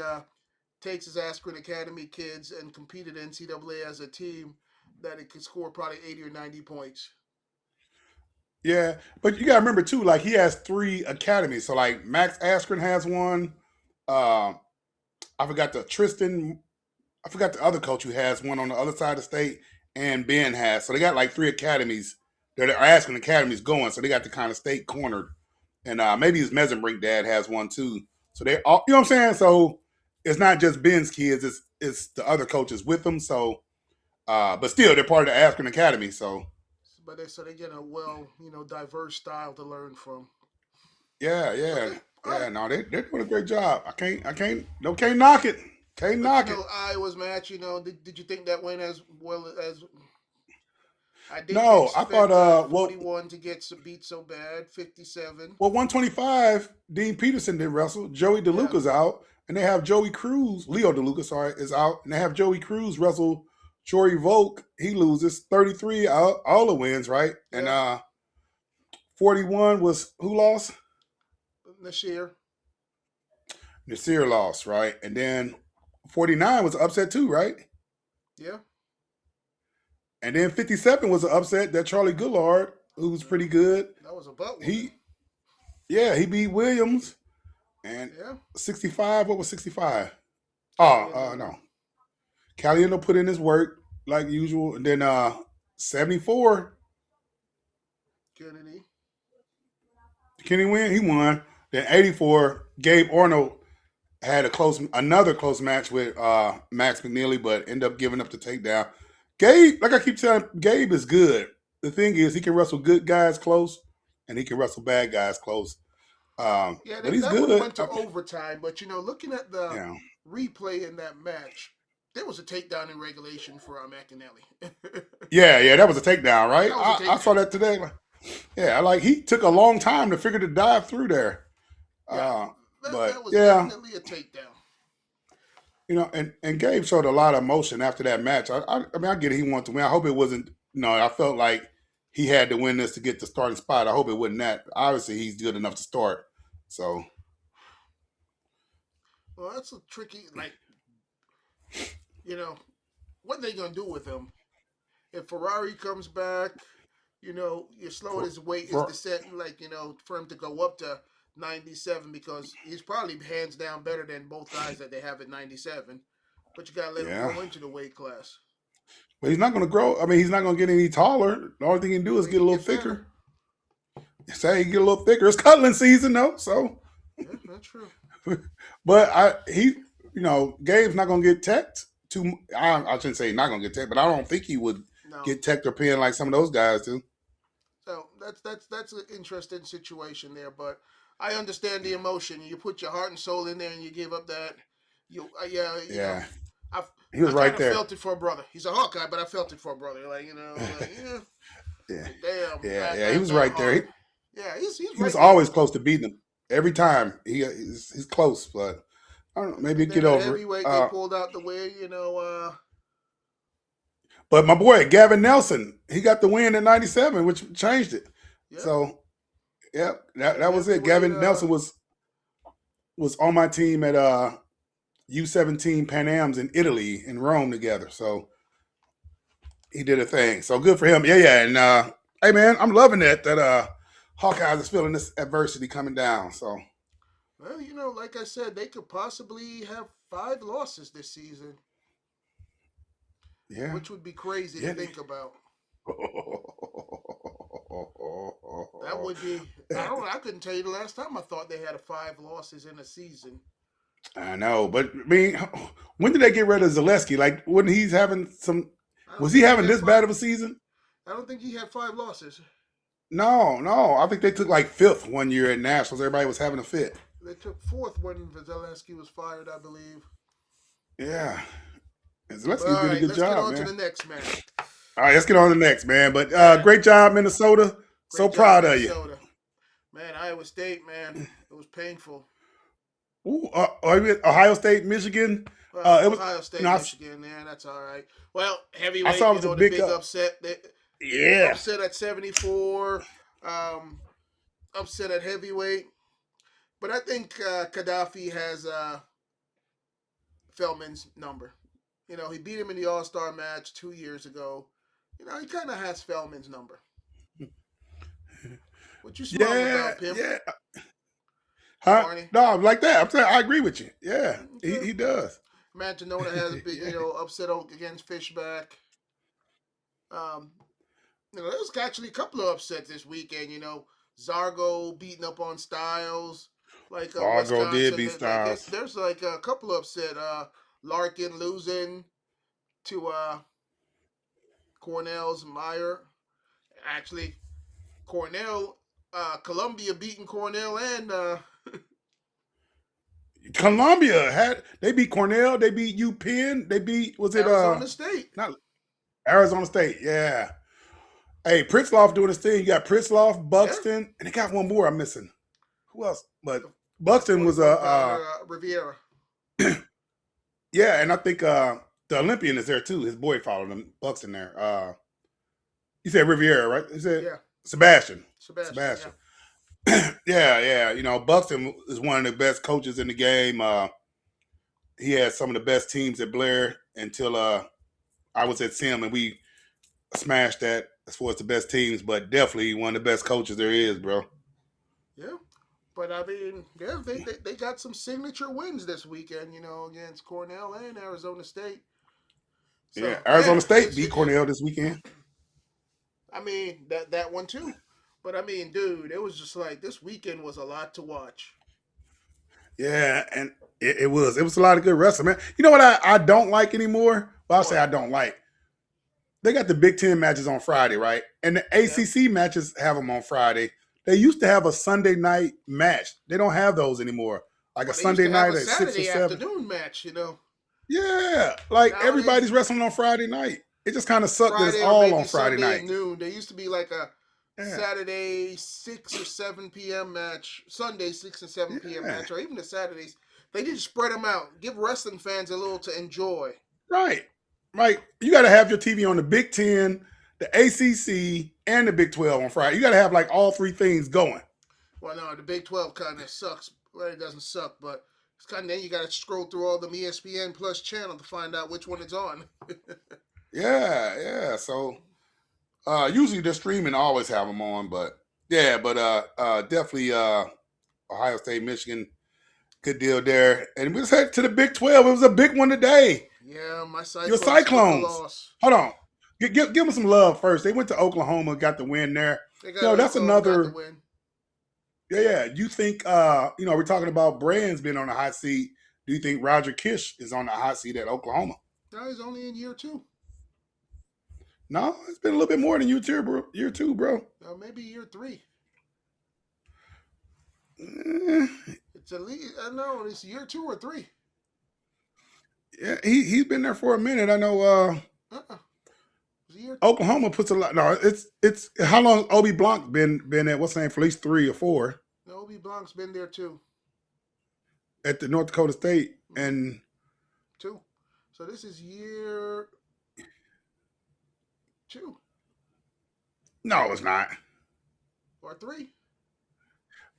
[SPEAKER 1] takes his Askren Academy kids and competed in NCAA as a team, that it could score probably 80 or 90 points.
[SPEAKER 2] Yeah, but you gotta remember too, like he has 3 academies. So like Max Askren has one. I forgot the other coach who has one on the other side of the state, and Ben has. So they got like 3 academies that are Askren academies going. So they got the kind of state cornered, and maybe his Mesenbrink dad has one too. So they all, you know what I'm saying. So it's not just Ben's kids; it's the other coaches with them. So, but still, they're part of the Askren Academy. So.
[SPEAKER 1] But they get a diverse style to learn from.
[SPEAKER 2] Yeah. No, they're doing a great job. I can't knock it. Can't knock it.
[SPEAKER 1] Iowa's match. Did you think that went as well as? I didn't.
[SPEAKER 2] No, I thought
[SPEAKER 1] 41 to get beat so bad. 57.
[SPEAKER 2] Well, 125. Dean Peterson didn't wrestle. Joey DeLuca's out, and they have Joey Cruz. Leo DeLuca, sorry, is out, and they have Joey Cruz wrestle. Jory Volk, he loses 33. All the wins, right? Yeah. And 41 was who lost?
[SPEAKER 1] Nasir
[SPEAKER 2] lost, right? And then 49 was an upset too, right?
[SPEAKER 1] Yeah.
[SPEAKER 2] And then 57 was an upset that Charlie Goodlard, who was pretty good.
[SPEAKER 1] That was a butt.
[SPEAKER 2] He beat Williams. And 65, what was 65? No. Caliendo put in his work like usual. And then 74. Kenny win? He won. Then 84, Gabe Arnold had another close match with Max McNeely, but ended up giving up the takedown. Gabe, like I keep telling, Gabe is good. The thing is, he can wrestle good guys close, and he can wrestle bad guys close. But he's good.
[SPEAKER 1] Went to overtime, but looking at the replay in that match, there was a takedown in regulation for McNeely.
[SPEAKER 2] yeah, that was a takedown, right? I saw that today. Yeah, like he took a long time to figure to dive through there.
[SPEAKER 1] That was definitely a takedown.
[SPEAKER 2] And Gabe showed a lot of emotion after that match. I mean, I get it, he wanted to win. I hope it wasn't. I felt like he had to win this to get the starting spot. I hope it wasn't that. Obviously, he's good enough to start. So,
[SPEAKER 1] well, that's a tricky. What are they gonna do with him if Ferrari comes back? You're slowing his weight is descending, for him to go up to 97 because he's probably hands down better than both guys that they have at 97. But you gotta let him go into the weight class.
[SPEAKER 2] But he's not gonna grow. I mean, he's not gonna get any taller. The only thing he can do is get a little thicker. Say he get a little thicker. It's cuddling season though, so.
[SPEAKER 1] Yeah, that's true.
[SPEAKER 2] But Gabe's not gonna get teched too. I shouldn't say not gonna get teched, but I don't think he would get teched or pinned like some of those guys do.
[SPEAKER 1] So that's an interesting situation there, but I understand the emotion. You put your heart and soul in there, and you give up that. He was right there. I felt it for a brother. He's a Hawkeye, but I felt it for a brother.
[SPEAKER 2] Damn. He was right there. He was always close to beating him every time. He's close, but I don't know. Maybe get over
[SPEAKER 1] heavyweight, they pulled out the way.
[SPEAKER 2] But my boy Gavin Nelson, he got the win at 97, which changed it. Yeah. So, that was it. Gavin Nelson was on my team at U17 Pan Am's in Italy, in Rome together. So, he did a thing. So, good for him. Yeah. And, hey, man, I'm loving that Hawkeyes is feeling this adversity coming down. So,
[SPEAKER 1] well, like I said, they could possibly have 5 losses this season. Yeah. Which would be crazy to think about. That would be. I couldn't tell you the last time I thought they had 5 losses in a season.
[SPEAKER 2] I know, but I mean, when did they get rid of Zaleski? Like when he's having some, was he having this bad of a season?
[SPEAKER 1] I don't think he had 5 losses.
[SPEAKER 2] No. I think they took like 5th one year at Nationals. Everybody was having a fit.
[SPEAKER 1] They took 4th when Zaleski was fired, I believe.
[SPEAKER 2] Yeah. Zaleski did a good job, man.
[SPEAKER 1] Let's get on to the next match.
[SPEAKER 2] All right, let's get on to the next, man. But great job, Minnesota. So proud of you.
[SPEAKER 1] Man, Iowa State, man. It was painful.
[SPEAKER 2] Ooh, Ohio State, Michigan.
[SPEAKER 1] Well, it was Ohio State, Michigan. Yeah, that's all right. Well, heavyweight. I saw it was a big upset. Upset at 74. Upset at heavyweight. But I think Gaddafi has Feldman's number. You know, he beat him in the All-Star match 2 years ago. You know, he kind of has Feldman's number. What you smiling about, Pim?
[SPEAKER 2] Yeah. Huh? Barney? No, like that. I'm saying I agree with you. Yeah, okay. he does.
[SPEAKER 1] Matmadness has a big, upset against Fishback. There was actually a couple of upsets this weekend. Zargo beating up on Styles. Like
[SPEAKER 2] Zargo did beat Styles.
[SPEAKER 1] There's like a couple of upset. Larkin losing to Cornell's Meyer. Actually, Columbia beating Cornell and
[SPEAKER 2] Columbia they beat Cornell, they beat UPenn, they beat
[SPEAKER 1] Arizona State.
[SPEAKER 2] Not Arizona State, yeah. Hey, Pritzloff doing his thing. You got Pritzloff, Buxton, and they got one more I'm missing. Who else? But Buxton was
[SPEAKER 1] Riviera.
[SPEAKER 2] Yeah, and I think the Olympian is there too. His boy followed him, Buxton there. You said Riviera, right? You said Sebastian. Yeah. Buxton is one of the best coaches in the game. He had some of the best teams at Blair until I was at Sim, and we smashed that as far as the best teams, but definitely one of the best coaches there is, bro.
[SPEAKER 1] Yeah. But I mean, they got some signature wins this weekend, against Cornell and Arizona State.
[SPEAKER 2] So, Arizona State beat Cornell this weekend.
[SPEAKER 1] I mean, that one too. But I mean, dude, it was just like this weekend was a lot to watch.
[SPEAKER 2] Yeah, and it was a lot of good wrestling, man. You know what I don't like anymore? Well, I'll say I don't like. They got the Big Ten matches on Friday, right? And the ACC matches have them on Friday. They used to have a Sunday night match. They don't have those anymore. Like a Sunday night at 6 or 7.
[SPEAKER 1] Saturday afternoon match,
[SPEAKER 2] Yeah, like nowadays, everybody's wrestling on Friday night. It just kind of sucked that it's all on Friday night.
[SPEAKER 1] At noon. There used to be like a Saturday 6 or 7 p.m. match, Sunday 6 and 7 p.m. match, or even the Saturdays. They just spread them out. Give wrestling fans a little to enjoy.
[SPEAKER 2] Right. You got to have your TV on the Big Ten, the ACC, and the Big 12 on Friday. You got to have like all 3 things going.
[SPEAKER 1] Well, no, the Big 12 kind of sucks. Well, it doesn't suck, but it's kind of then you got to scroll through all the ESPN Plus channel to find out which one it's on.
[SPEAKER 2] Yeah. So usually the streaming always have them on, but definitely Ohio State, Michigan, good deal there. And we just head to the Big 12. It was a big one today.
[SPEAKER 1] Yeah, my Cyclones.
[SPEAKER 2] Your Cyclones. Hold on. Give them some love first. They went to Oklahoma, got the win there. That's another. Yeah. You think, we're talking about Brands being on the hot seat. Do you think Roger Kish is on the hot seat at Oklahoma?
[SPEAKER 1] No, he's only in year 2.
[SPEAKER 2] No, it's been a little bit more than year 2, bro.
[SPEAKER 1] Maybe year 3. It's at least, I know, it's year 2 or 3.
[SPEAKER 2] Yeah, he's been there for a minute. I know. Oklahoma puts a lot. No, it's how long Obi Blanc been at what's the name for at least 3 or 4.
[SPEAKER 1] No, Obi Blanc's been there too.
[SPEAKER 2] At the North Dakota State and
[SPEAKER 1] 2. So this is year 2.
[SPEAKER 2] No, it's not.
[SPEAKER 1] Or 3.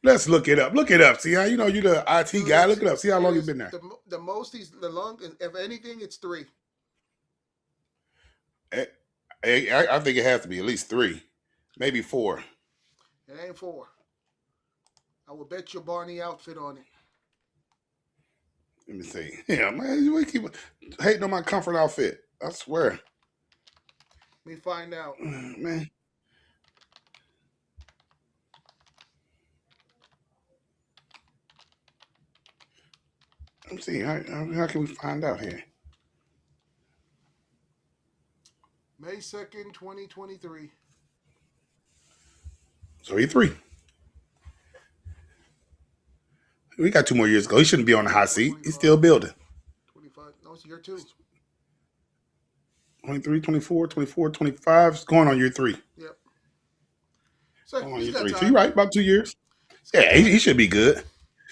[SPEAKER 2] Let's look it up. See how you're the IT guy. Look it up. See how long he's been there.
[SPEAKER 1] The most the longest. If anything, it's 3.
[SPEAKER 2] I think it has to be at least 3, maybe 4.
[SPEAKER 1] It ain't 4. I will bet your Barney outfit on it.
[SPEAKER 2] Let me see. Yeah, man, you keep hating on my comfort outfit. I swear.
[SPEAKER 1] Let me find out.
[SPEAKER 2] Man. Let's see. How can we find out here?
[SPEAKER 1] May 2nd, 2023.
[SPEAKER 2] So he's 3. We got 2 more years to go. He shouldn't be on the hot seat. He's still building.
[SPEAKER 1] 25. No, it's year 2.
[SPEAKER 2] 23, 24, 24, 25. It's going on year 3.
[SPEAKER 1] Yep. So
[SPEAKER 2] Going on
[SPEAKER 1] he's
[SPEAKER 2] year
[SPEAKER 1] got
[SPEAKER 2] 3.
[SPEAKER 1] time.
[SPEAKER 2] So you're right, about 2 years. Yeah, he should be good.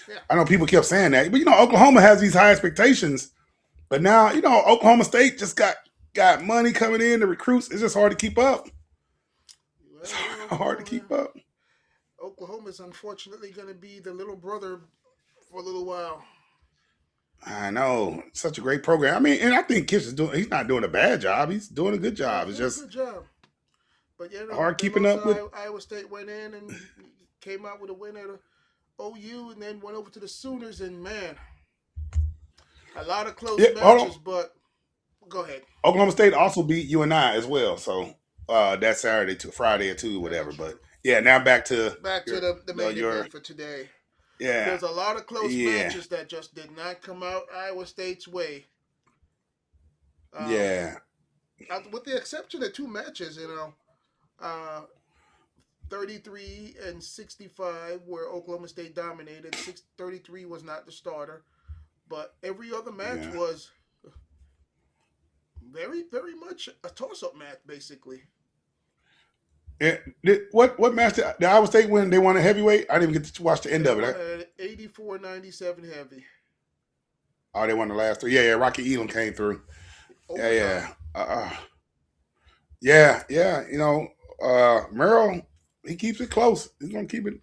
[SPEAKER 1] Yeah.
[SPEAKER 2] I know people kept saying that. But, Oklahoma has these high expectations. But now, Oklahoma State just got money coming in, the recruits. It's just hard to keep up. It's hard to keep up.
[SPEAKER 1] Oklahoma's unfortunately going to be the little brother for a little while.
[SPEAKER 2] I know. Such a great program. I mean, and I think Kish he's not doing a bad job. He's doing a good job. It's just
[SPEAKER 1] a good job. But
[SPEAKER 2] hard keeping up with.
[SPEAKER 1] Iowa State went in and came out with a win at OU and then went over to the Sooners, and man, a lot of close matches, but go ahead.
[SPEAKER 2] Oklahoma State also beat UNI as well. So that Saturday to Friday or 2 or whatever. But yeah, now back to
[SPEAKER 1] the main event for today.
[SPEAKER 2] Yeah.
[SPEAKER 1] There's a lot of close matches that just did not come out Iowa State's way. With the exception of 2 matches, 33-65, where Oklahoma State dominated. 33 was not the starter, but every other match was very, very much a toss-up match, basically.
[SPEAKER 2] What match did Iowa State win? They won a heavyweight? I didn't even get to watch the end of it.
[SPEAKER 1] 84-97 heavy.
[SPEAKER 2] Oh, they won the last 3. Yeah. Rocky Elam came through. Yeah. Merrill, he keeps it close. He's gonna keep it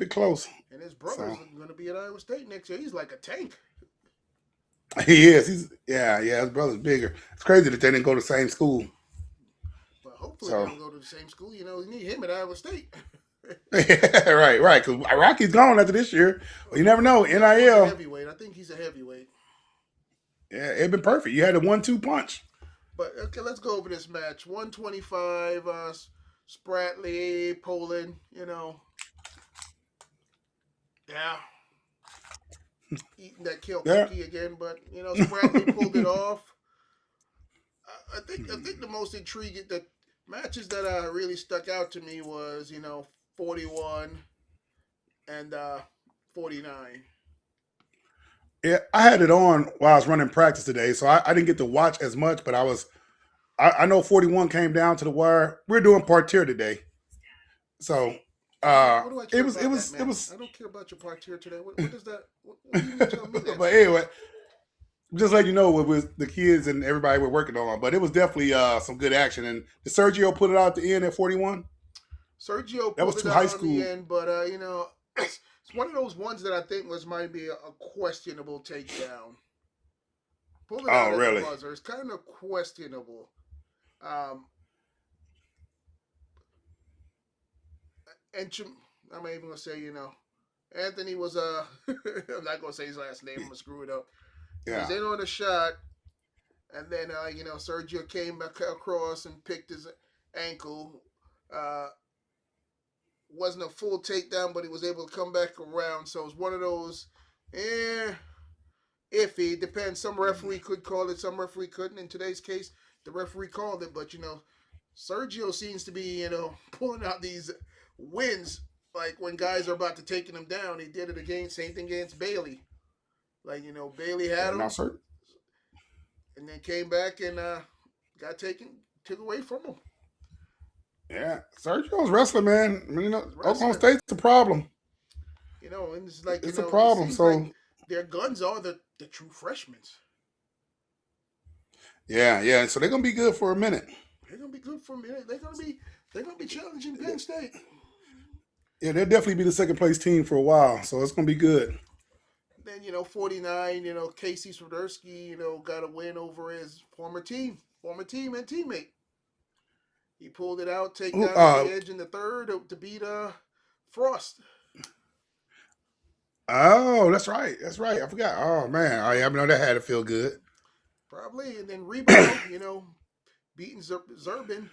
[SPEAKER 2] close.
[SPEAKER 1] And his brother's gonna be at Iowa State next year. He's like a tank.
[SPEAKER 2] He is. His brother's bigger. It's crazy that they didn't go to the same school.
[SPEAKER 1] But hopefully they don't go to the same school. You need him at Iowa State.
[SPEAKER 2] right. Because Rocky's gone after this year. Well, you never know. NIL.
[SPEAKER 1] Heavyweight. I think he's a heavyweight.
[SPEAKER 2] Yeah, it'd been perfect. You had a 1-2 punch.
[SPEAKER 1] But okay, let's go over this match. 125, Spratley, Poland, Yeah. Eating that kill cookie again, but Spratley pulled it off. I think the most intriguing the matches that really stuck out to me was 41 and 49.
[SPEAKER 2] Yeah, I had it on while I was running practice today, so I didn't get to watch as much, but I know 41 came down to the wire. We're doing parterre today. So it was
[SPEAKER 1] I don't care about your parterre today. What is that? What do you tell me that?
[SPEAKER 2] But anyway, just let you know what was the kids and everybody were working on, but it was definitely some good action. And did Sergio put it out at the end at 41?
[SPEAKER 1] Sergio
[SPEAKER 2] that was
[SPEAKER 1] put
[SPEAKER 2] too
[SPEAKER 1] it
[SPEAKER 2] high
[SPEAKER 1] out
[SPEAKER 2] school.
[SPEAKER 1] At the end, but it's one of those ones that I think might be a questionable takedown. Pull it out at the buzzer. It's kind of questionable. And I'm not even gonna say Anthony was I'm not gonna say his last name. I'm gonna screw it up. He was in on a shot, and then Sergio came back across and picked his ankle. Wasn't a full takedown, but he was able to come back around. So it was one of those, iffy. Depends. Some referee could call it, some referee couldn't. In today's case, the referee called it, but Sergio seems to be pulling out these wins. Like when guys are about to taking him down, he did it same thing against Bailey. Like Bailey had him, and then came back and took away from him.
[SPEAKER 2] Yeah, Sergio's wrestling, man. I mean, Oklahoma State's the problem.
[SPEAKER 1] And it's like
[SPEAKER 2] it's a problem. So
[SPEAKER 1] like their guns are the true freshmen.
[SPEAKER 2] Yeah. So they're gonna be good for a minute.
[SPEAKER 1] They're gonna be good for a minute. They're gonna be challenging Penn State.
[SPEAKER 2] Yeah, they'll definitely be the second place team for a while. So it's gonna be good.
[SPEAKER 1] Then 49. Casey Swiderski, got a win over his former team and teammate. He pulled it out, take down the edge in the third to beat Frost.
[SPEAKER 2] Oh, that's right. I forgot. Oh man, I know that had to feel good.
[SPEAKER 1] Probably, and then rebound, beating Zerbin.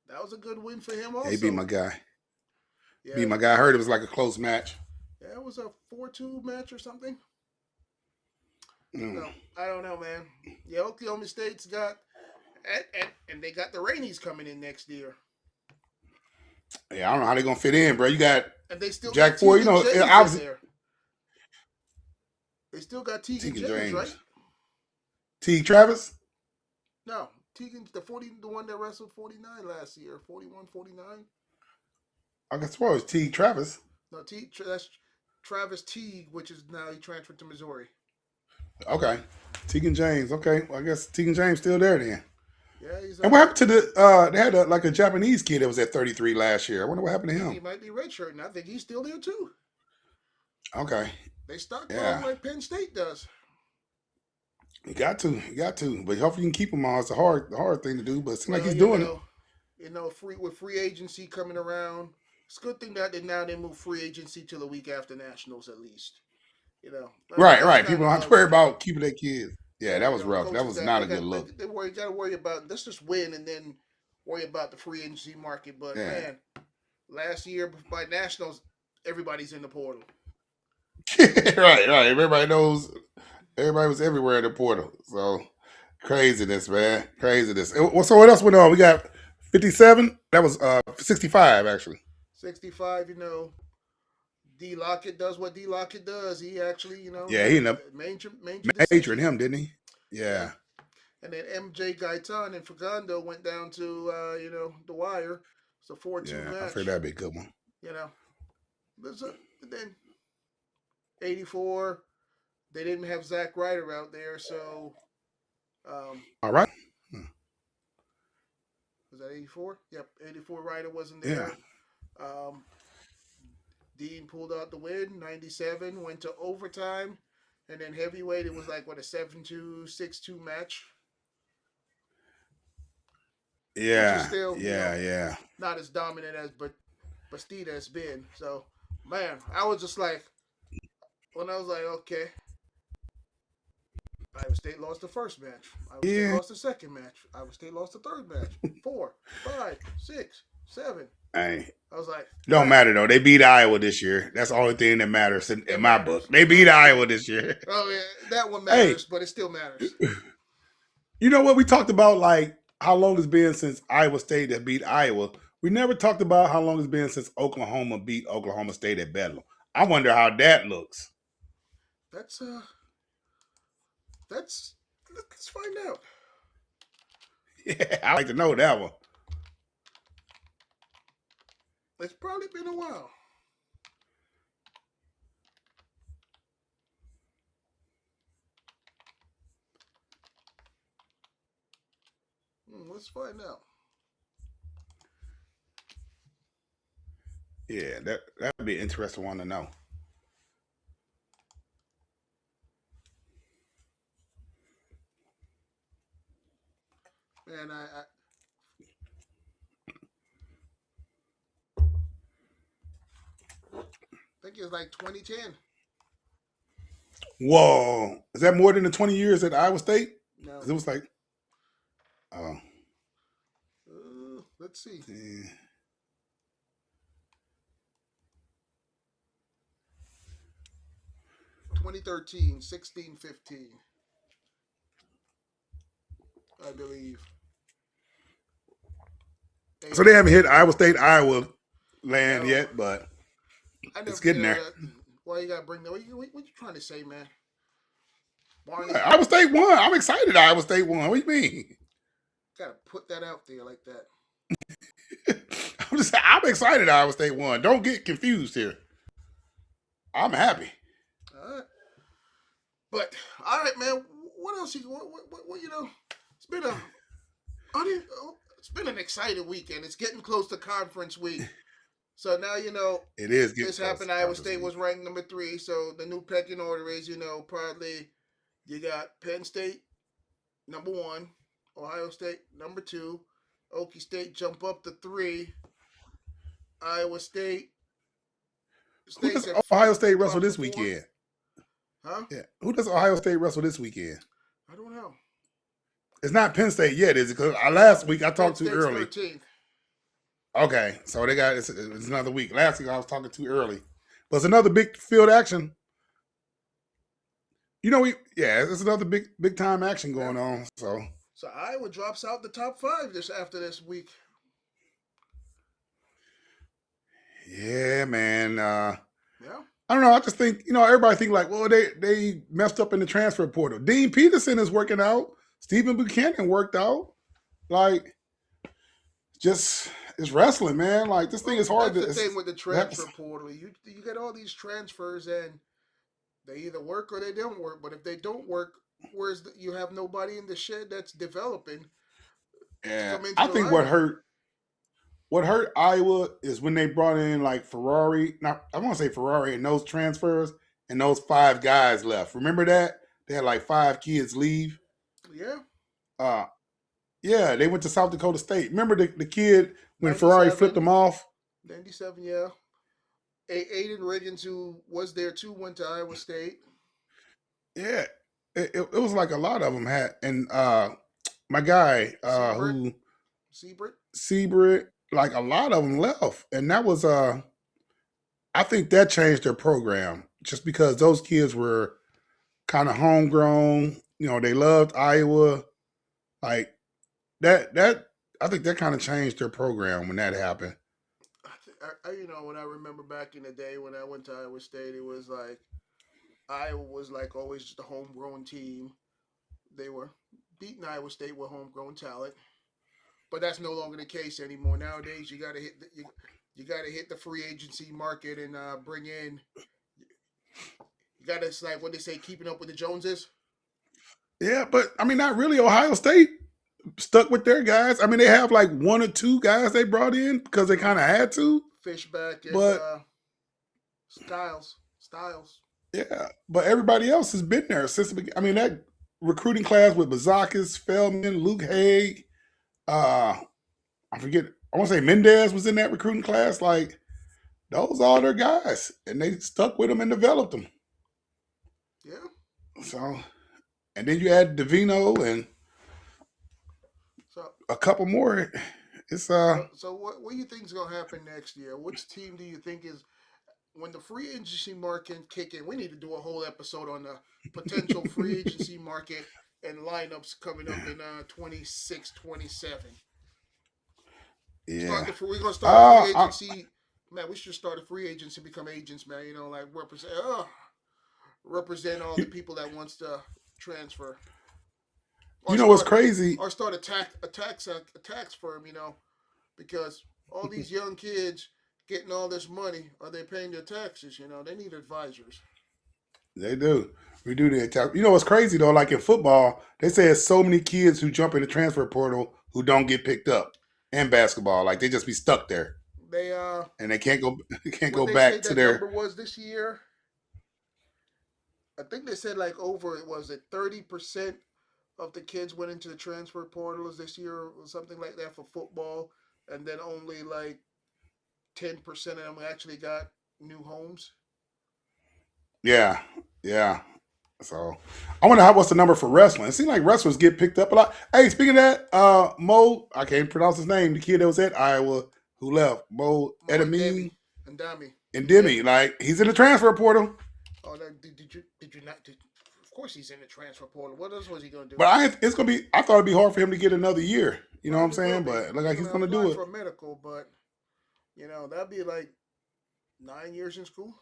[SPEAKER 1] That was a good win for him. Also,
[SPEAKER 2] he beat my guy. I heard it was like a close match.
[SPEAKER 1] Yeah, it was a 4-2 match or something.
[SPEAKER 2] Mm.
[SPEAKER 1] No, I don't know, man. Yeah, Oklahoma State's got and they got the Rainies coming in next year,
[SPEAKER 2] Yeah, I don't know how they're gonna fit in, bro. You got
[SPEAKER 1] and they still got
[SPEAKER 2] Jack Ford. You
[SPEAKER 1] Tegan
[SPEAKER 2] know,
[SPEAKER 1] James in
[SPEAKER 2] obviously
[SPEAKER 1] there. They still got Tegan
[SPEAKER 2] Tegan
[SPEAKER 1] James, right?
[SPEAKER 2] James, T. Travis.
[SPEAKER 1] No, Tegan's the one that wrestled 49 last year, 41, 49.
[SPEAKER 2] I guess it was T. Travis.
[SPEAKER 1] No, that's Travis Teague, which is now he transferred to Missouri.
[SPEAKER 2] Okay, Tegan James. Okay, well, I guess Tegan James still there then.
[SPEAKER 1] Yeah, he's.
[SPEAKER 2] And what happened to the? They had like a Japanese kid that was at 33 last year. I wonder what happened to him.
[SPEAKER 1] He might be redshirting. I think he's still there too.
[SPEAKER 2] Okay.
[SPEAKER 1] They stockpile
[SPEAKER 2] Yeah.
[SPEAKER 1] like Penn State does.
[SPEAKER 2] You got to. But hopefully you can keep him on. It's the hard thing to do, but it seems like he's
[SPEAKER 1] you
[SPEAKER 2] doing
[SPEAKER 1] know, with free agency coming around, it's a good thing that they move free agency to the week after nationals at least. You know.
[SPEAKER 2] it. Right. People don't have to worry about keeping their kids. Yeah, that was rough. That was not a good look.
[SPEAKER 1] They got to worry about let's just win and then worry about the free agency market. But man, last year by nationals, everybody's in the portal.
[SPEAKER 2] Right. Everybody knows. Everybody was everywhere in the portal. So craziness, man. Craziness. So what else went on? We got 57. That was 65 actually.
[SPEAKER 1] 65. D Lockett does what D Lockett does. He actually,
[SPEAKER 2] Yeah, he ended up majoring him, didn't he? Yeah.
[SPEAKER 1] And then MJ Gaitan and Fagando went down to the wire. It's a 4-2 match.
[SPEAKER 2] I figured that'd be a good one.
[SPEAKER 1] Then 84. They didn't have Zach Ryder out there, so.
[SPEAKER 2] All right.
[SPEAKER 1] Was that 84? Yep, 84 Ryder wasn't there. Yeah. Dean pulled out the win. 97 went to overtime, and then heavyweight it was like a 7-2, 6-2 match.
[SPEAKER 2] Yeah.
[SPEAKER 1] Still,
[SPEAKER 2] yeah.
[SPEAKER 1] Not as dominant as Bastida has been. So, man, I was just like, when I was like, okay. Iowa State lost the first match. Iowa State lost the second match. Iowa State lost the third match. 4, 5, 6, 7.
[SPEAKER 2] Hey.
[SPEAKER 1] I was like,
[SPEAKER 2] don't matter though. They beat Iowa this year. That's the only thing that matters in my book. They beat Iowa this year.
[SPEAKER 1] Oh yeah, that one matters, but it still matters.
[SPEAKER 2] You know what? We talked about like how long it's been since Iowa State has beat Iowa. We never talked about how long it's been since Oklahoma beat Oklahoma State at Bedlam. I wonder how that looks.
[SPEAKER 1] Let's find out.
[SPEAKER 2] Yeah, I'd like to know that one.
[SPEAKER 1] It's probably been a while. Let's find out.
[SPEAKER 2] Yeah, that would be an interesting one to know.
[SPEAKER 1] Man, I think it's like 2010.
[SPEAKER 2] Whoa. Is that more than the 20 years at Iowa State?
[SPEAKER 1] No.
[SPEAKER 2] Because it was like,
[SPEAKER 1] let's see.
[SPEAKER 2] Yeah.
[SPEAKER 1] 2013, 16, 15. I believe.
[SPEAKER 2] So they haven't hit Iowa State, Iowa land yet, but it's getting there.
[SPEAKER 1] Why you gotta bring that? What you trying to say, man?
[SPEAKER 2] Iowa State won. I'm excited Iowa State won. What do you mean?
[SPEAKER 1] Gotta put that out there like that.
[SPEAKER 2] I'm excited Iowa State won. Don't get confused here. I'm happy.
[SPEAKER 1] All right. But all right, man. What else? What it's been an exciting weekend. It's getting close to conference week. So now
[SPEAKER 2] it is.
[SPEAKER 1] This happened. Iowa State was ranked number 3. So the new pecking order is probably you got Penn State number 1, Ohio State number 2, Okie State jump up to 3, Iowa State.
[SPEAKER 2] Who does Ohio State wrestle this weekend?
[SPEAKER 1] Huh?
[SPEAKER 2] Yeah. Who does Ohio State wrestle this weekend?
[SPEAKER 1] I don't know.
[SPEAKER 2] It's not Penn State yet, is it? Because last week I talked too early.
[SPEAKER 1] 13th.
[SPEAKER 2] Okay, so they got it's another week. Last week I was talking too early, but it's another big field action. There's another big time action
[SPEAKER 1] Yeah.
[SPEAKER 2] going on. So
[SPEAKER 1] So Iowa drops out the top 5 this after this week.
[SPEAKER 2] yeah, man.
[SPEAKER 1] Yeah.
[SPEAKER 2] I don't know. I just think everybody think like, well, they messed up in the transfer portal. Dean Peterson is working out. Stephen Buchanan worked out. Like, just it's wrestling, man. Like this thing
[SPEAKER 1] Well,
[SPEAKER 2] is hard
[SPEAKER 1] that's
[SPEAKER 2] to.
[SPEAKER 1] the thing with the transfer
[SPEAKER 2] That's,
[SPEAKER 1] portal. You get all these transfers and they either work or they don't work. But if they don't work, you have nobody in the shed that's developing to
[SPEAKER 2] yeah,
[SPEAKER 1] come into
[SPEAKER 2] I
[SPEAKER 1] the
[SPEAKER 2] think
[SPEAKER 1] lineup.
[SPEAKER 2] what hurt Iowa is when they brought in like Ferrari. Now I want to say Ferrari and those transfers and those 5 guys left. Remember that they had like 5 kids leave.
[SPEAKER 1] Yeah,
[SPEAKER 2] Uh, yeah, they went to South Dakota State. Remember the kid when Ferrari flipped
[SPEAKER 1] 97,
[SPEAKER 2] them off?
[SPEAKER 1] 97. Yeah, Aiden Riggins, who was there too, went to Iowa State.
[SPEAKER 2] Yeah, it was like a lot of them had, and my guy
[SPEAKER 1] Seabrit,
[SPEAKER 2] who
[SPEAKER 1] Seabrit.
[SPEAKER 2] Seabrit, like a lot of them left, and that was I think that changed their program just because those kids were kind of homegrown. They loved Iowa, like that. I think that kind of changed their program when that happened.
[SPEAKER 1] When I remember back in the day when I went to Iowa State, it was like Iowa was like always just a homegrown team. They were beating Iowa State with homegrown talent, but that's no longer the case anymore. Nowadays, you got to hit the free agency market and bring in. You got to, it's like what they say, keeping up with the Joneses.
[SPEAKER 2] Yeah, but I mean, not really. Ohio State stuck with their guys. I mean, they have like 1 or 2 guys they brought in because they kind of had to.
[SPEAKER 1] Fishback and
[SPEAKER 2] But
[SPEAKER 1] Styles.
[SPEAKER 2] yeah, but everybody else has been there since the beginning. I mean, that recruiting class with Bazakis, Feldman, Luke Haig, uh, I forget. I want to say Mendez was in that recruiting class. Like those are their guys, and they stuck with them and developed them.
[SPEAKER 1] Yeah.
[SPEAKER 2] So, and then you add Davino and
[SPEAKER 1] So
[SPEAKER 2] a couple more. It's
[SPEAKER 1] so what do you think is gonna happen next year? Which team do you think is when the free agency market kick in? We need to do a whole episode on the potential free agency market and lineups coming up in 26, 27.
[SPEAKER 2] yeah.
[SPEAKER 1] We're gonna start a free
[SPEAKER 2] I,
[SPEAKER 1] agency. Man, we should start a free agency, become agents, man. Like represent all the people that wants to transfer, or
[SPEAKER 2] you know what's
[SPEAKER 1] start
[SPEAKER 2] crazy?
[SPEAKER 1] a tax firm. Because all these young kids getting all this money, are they paying their taxes? They need advisors.
[SPEAKER 2] They do. We do the attack. You know what's crazy though? Like in football, they say there's so many kids who jump in the transfer portal who don't get picked up. And basketball, like they just be stuck there,
[SPEAKER 1] They
[SPEAKER 2] and they can't go. They can't
[SPEAKER 1] what
[SPEAKER 2] go
[SPEAKER 1] they say
[SPEAKER 2] back to
[SPEAKER 1] that
[SPEAKER 2] their.
[SPEAKER 1] number was this year? I think they said like over it was it 30% of the kids went into the transfer portals this year or something like that for football, and then only like 10% of them actually got new homes.
[SPEAKER 2] Yeah, yeah. So I wonder what's the number for wrestling. It seems like wrestlers get picked up a lot. Hey, speaking of that, Mo, I can't pronounce his name. The kid that was at Iowa who left, Mo
[SPEAKER 1] Mo and
[SPEAKER 2] Edamine
[SPEAKER 1] Demi.
[SPEAKER 2] and
[SPEAKER 1] Yeah.
[SPEAKER 2] Demi, like he's in the transfer portal.
[SPEAKER 1] Oh, did you not? Of course, he's in the transfer portal. What else was he gonna do?
[SPEAKER 2] But it's gonna be. I thought it'd be hard for him to get another year. You know what I'm
[SPEAKER 1] Probably will
[SPEAKER 2] saying?
[SPEAKER 1] be.
[SPEAKER 2] But it look like he's
[SPEAKER 1] gonna
[SPEAKER 2] gonna do
[SPEAKER 1] apply
[SPEAKER 2] it.
[SPEAKER 1] for a medical, but that'd be like 9 years in school.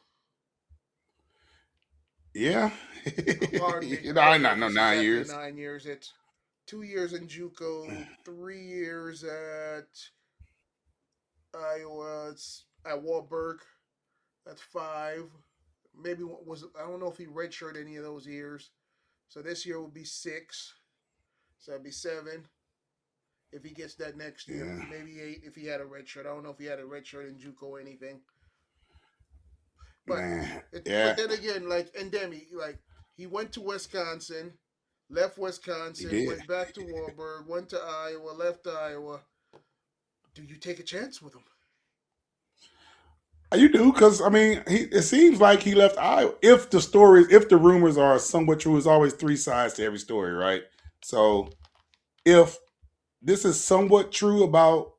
[SPEAKER 2] Yeah.
[SPEAKER 1] Pardon me.
[SPEAKER 2] I
[SPEAKER 1] I don't know
[SPEAKER 2] not
[SPEAKER 1] if
[SPEAKER 2] no
[SPEAKER 1] it's
[SPEAKER 2] 9 years.
[SPEAKER 1] 9 years. It's 2 years in JUCO, 3 years at Iowa. It's at Warburg. That's 5. Maybe I don't know if he redshirted any of those years. So this year will be 6. So that'd be 7 if he gets that next year.
[SPEAKER 2] Yeah.
[SPEAKER 1] Maybe 8 if he had a red shirt. I don't know if he had a red shirt in JUCO or anything. But
[SPEAKER 2] Man,
[SPEAKER 1] but
[SPEAKER 2] yeah.
[SPEAKER 1] then again, like Endemi, like he went to Wisconsin, left Wisconsin,
[SPEAKER 2] He did.
[SPEAKER 1] went back to Warburg, went to Iowa, left Iowa. Do you take a chance with him?
[SPEAKER 2] You do, because I mean, it seems like he left Iowa. If the rumors are somewhat true, there's always 3 sides to every story, right? So, if this is somewhat true about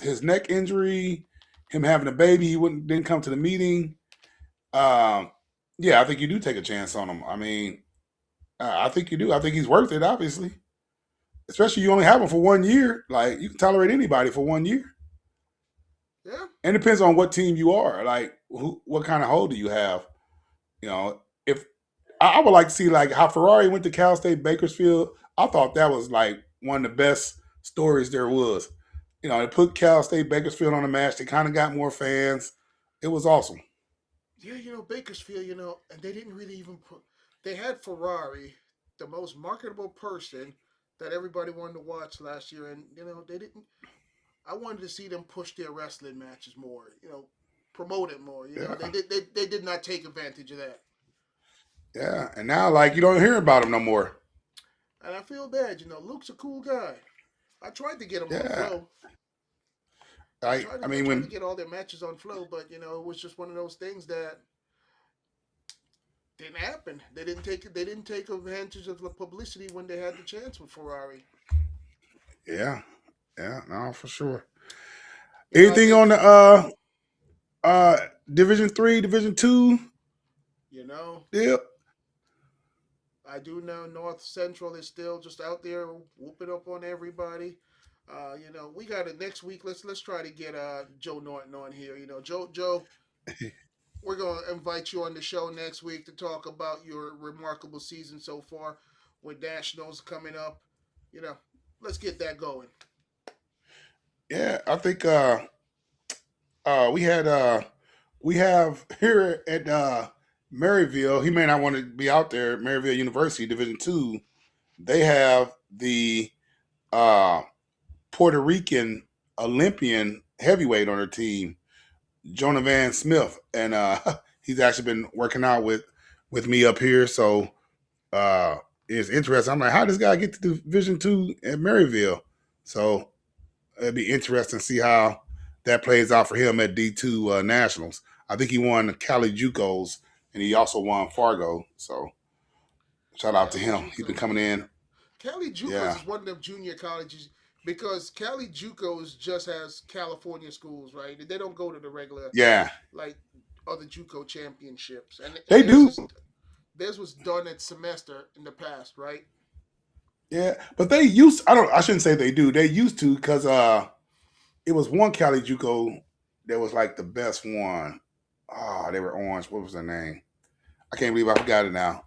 [SPEAKER 2] his neck injury, him having a baby, didn't come to the meeting. Yeah, I think you do take a chance on him. I mean, I think you do. I think he's worth it, obviously. Especially you only have him for 1 year. Like you can tolerate anybody for 1 year.
[SPEAKER 1] Yeah.
[SPEAKER 2] And it depends on what team you are. Like what kind of hold do you have? You know, if I would like to see like how Ferrari went to Cal State Bakersfield. I thought that was like one of the best stories there was. You know, they put Cal State Bakersfield on the match. They kind of got more fans. It was awesome.
[SPEAKER 1] Yeah, Bakersfield, and they didn't really even put. They had Ferrari, the most marketable person that everybody wanted to watch last year, and they didn't. I wanted to see them push their wrestling matches more, promote it more.
[SPEAKER 2] Yeah.
[SPEAKER 1] They did not take advantage of that.
[SPEAKER 2] Yeah, and now like you don't hear about him no more.
[SPEAKER 1] And I feel bad, Luke's a cool guy. I tried to get him on
[SPEAKER 2] Yeah.
[SPEAKER 1] Flow.
[SPEAKER 2] I
[SPEAKER 1] tried to get all their matches on Flow, but it was just one of those things that didn't happen. They didn't take advantage of the publicity when they had the chance with Ferrari.
[SPEAKER 2] Yeah. Yeah, no, for sure.
[SPEAKER 1] You know,
[SPEAKER 2] Anything on the Division 3, Division 2? Yep.
[SPEAKER 1] I do know North Central is still just out there whooping up on everybody. We got it next week. Let's try to get Joe Norton on here. Joe, we're gonna invite you on the show next week to talk about your remarkable season so far with nationals coming up. Let's get that going.
[SPEAKER 2] Yeah, I think we have here at Maryville. He may not want to be out there. Maryville University, Division 2. They have the Puerto Rican Olympian heavyweight on their team, Jonah Van Smith, and he's actually been working out with me up here. So it's interesting. I'm like, how does this guy get to Division 2 at Maryville? So it'd be interesting to see how that plays out for him at D2 Nationals. I think he won the Cali JUCOs, and he also won Fargo. So shout out to him. He's been coming in.
[SPEAKER 1] Cali JUCOs is one of them junior colleges because Cali JUCOs just has California schools, right? They don't go to the regular, like other JUCO championships. And
[SPEAKER 2] they do.
[SPEAKER 1] Theirs was done at semester in the past, right?
[SPEAKER 2] Yeah, but they used. I shouldn't say they do. They used to because it was one Cali JUCO that was like the best one. They were orange. What was their name? I can't believe I forgot it now.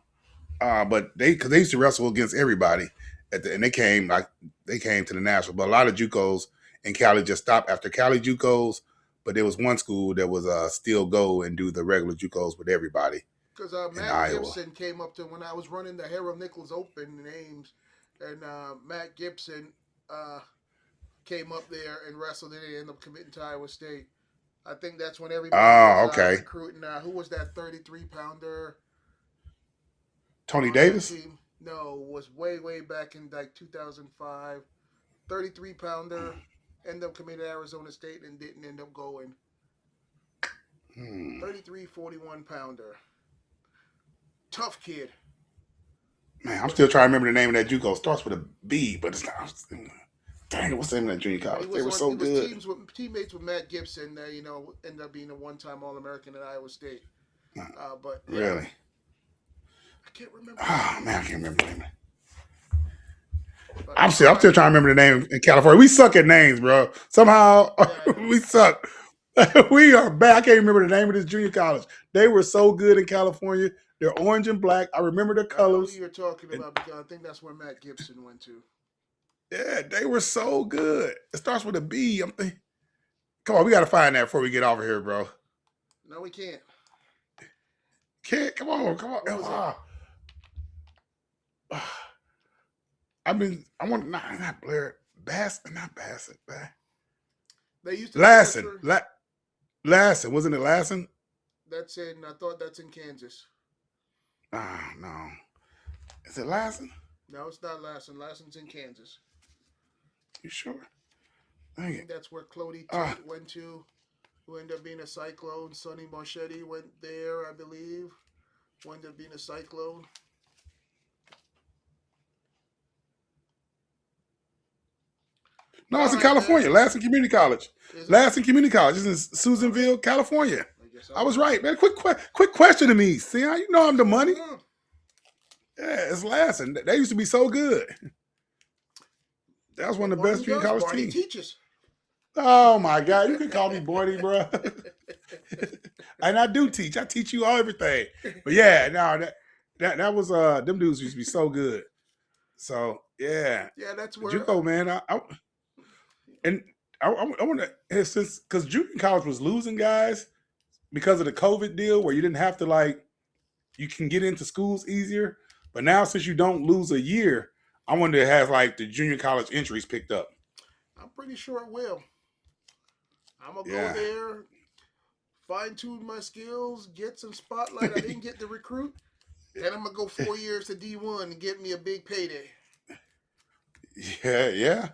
[SPEAKER 2] But because they used to wrestle against everybody, and they came to the national. But a lot of JUCOs in Cali just stopped after Cali JUCOs. But there was one school that was still go and do the regular JUCOs with everybody.
[SPEAKER 1] Because Matt Gibson came up to when I was running the Harold Nichols Open names, and Matt Gibson came up there and wrestled, and they ended up committing to Iowa State. I think that's when everybody was recruiting. Who was that 33-pounder?
[SPEAKER 2] Tony Davis?
[SPEAKER 1] No, was way back in like 2005. 33-pounder, ended up committing to Arizona State and didn't end up going. 33, 41-pounder. Tough kid.
[SPEAKER 2] Man, I'm still trying to remember the name of that JUCO. It starts with a B, but it's not. Dang, what's the name of that junior college? They were so good.
[SPEAKER 1] Teammates with Matt Gibson, ended up being a one-time All-American at Iowa State. But
[SPEAKER 2] really,
[SPEAKER 1] I can't remember.
[SPEAKER 2] Oh man, I can't remember the name. I'm still trying to remember the name in California. We suck at names, bro. Somehow we suck. We are bad. I can't remember the name of this junior college. They were so good in California. They're orange and black. I remember the colors.
[SPEAKER 1] I know who you're talking about because I think that's where Matt Gibson went to.
[SPEAKER 2] Yeah, they were so good. It starts with a B. I'm thinking, come on, we got to find that before we get over here, bro.
[SPEAKER 1] No, we can't.
[SPEAKER 2] Come on. I want not Blair Bassett, not Bassett.
[SPEAKER 1] They used to
[SPEAKER 2] Lassen. Lassen, wasn't it Lassen?
[SPEAKER 1] I thought that's in Kansas.
[SPEAKER 2] No. Is it Lassen?
[SPEAKER 1] No, it's not Lassen. Lassen's in Kansas.
[SPEAKER 2] You sure?
[SPEAKER 1] I think that's where Clody went to, who ended up being a Cyclone. Sonny Marchetti went there, I believe. Who ended up being a Cyclone.
[SPEAKER 2] No, it's in California. Lassen Community College. Lassen Community College is in Susanville, California. I was right, man. Quick question to me. See how you know I'm the money? Yeah, it's lasting. They used to be so good. That was one of the best junior college teams.
[SPEAKER 1] Teaches.
[SPEAKER 2] Oh my God, you can call me Barney, bro. And I do teach. I teach you everything. But yeah, no, that was them dudes used to be so good. So yeah,
[SPEAKER 1] that's where
[SPEAKER 2] JUCO, man. I want to, since because junior college was losing guys because of the COVID deal, where you didn't have to you can get into schools easier. But now, since you don't lose a year, I wonder if it has the junior college entries picked up.
[SPEAKER 1] I'm pretty sure it will. I'm gonna go there, fine tune my skills, get some spotlight. I didn't get the recruit, and I'm gonna go 4 years to D1 and get me a big payday.
[SPEAKER 2] Yeah.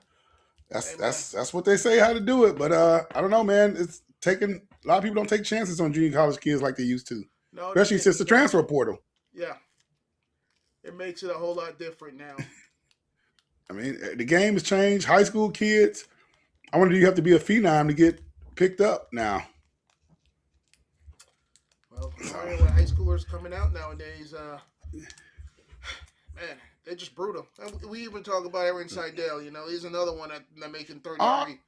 [SPEAKER 2] That's what they say how to do it. But I don't know, man. It's taking a lot of people don't take chances on junior college kids like they used to. No, especially since the transfer portal.
[SPEAKER 1] Yeah. It makes it a whole lot different now.
[SPEAKER 2] I mean, the game has changed. High school kids, I wonder, do you have to be a phenom to get picked up now?
[SPEAKER 1] Well, with high schoolers coming out nowadays, man, they're just brutal. We even talk about Aaron Seidel. He's another one that making 33.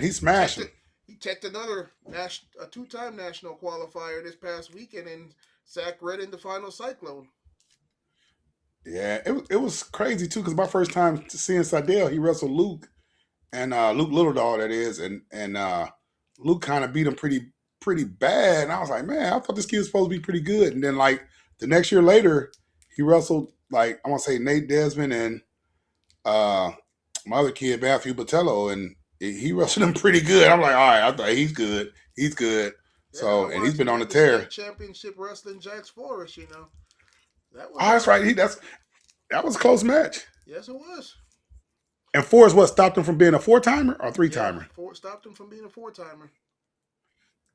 [SPEAKER 1] He's smashing. He checked another a 2-time national qualifier this past weekend and sacked Red in the final Cyclone.
[SPEAKER 2] Yeah, it was crazy too, because my first time seeing Seidel, he wrestled Luke, and Luke Littledall, that is, and Luke kind of beat him pretty bad, and I was like, man, I thought this kid was supposed to be pretty good, and then the next year later, he wrestled I want to say Nate Desmond and my other kid Matthew Botello, and he wrestled him pretty good. I'm like, all right, I thought he's good. Yeah, so, and he's been on the tear.
[SPEAKER 1] Championship wrestling Jax Forrest,
[SPEAKER 2] That's right. That was a close match.
[SPEAKER 1] Yes, it was.
[SPEAKER 2] And Forrest, what stopped him from being a 4-timer or 3-timer?
[SPEAKER 1] Stopped him from being a 4-timer.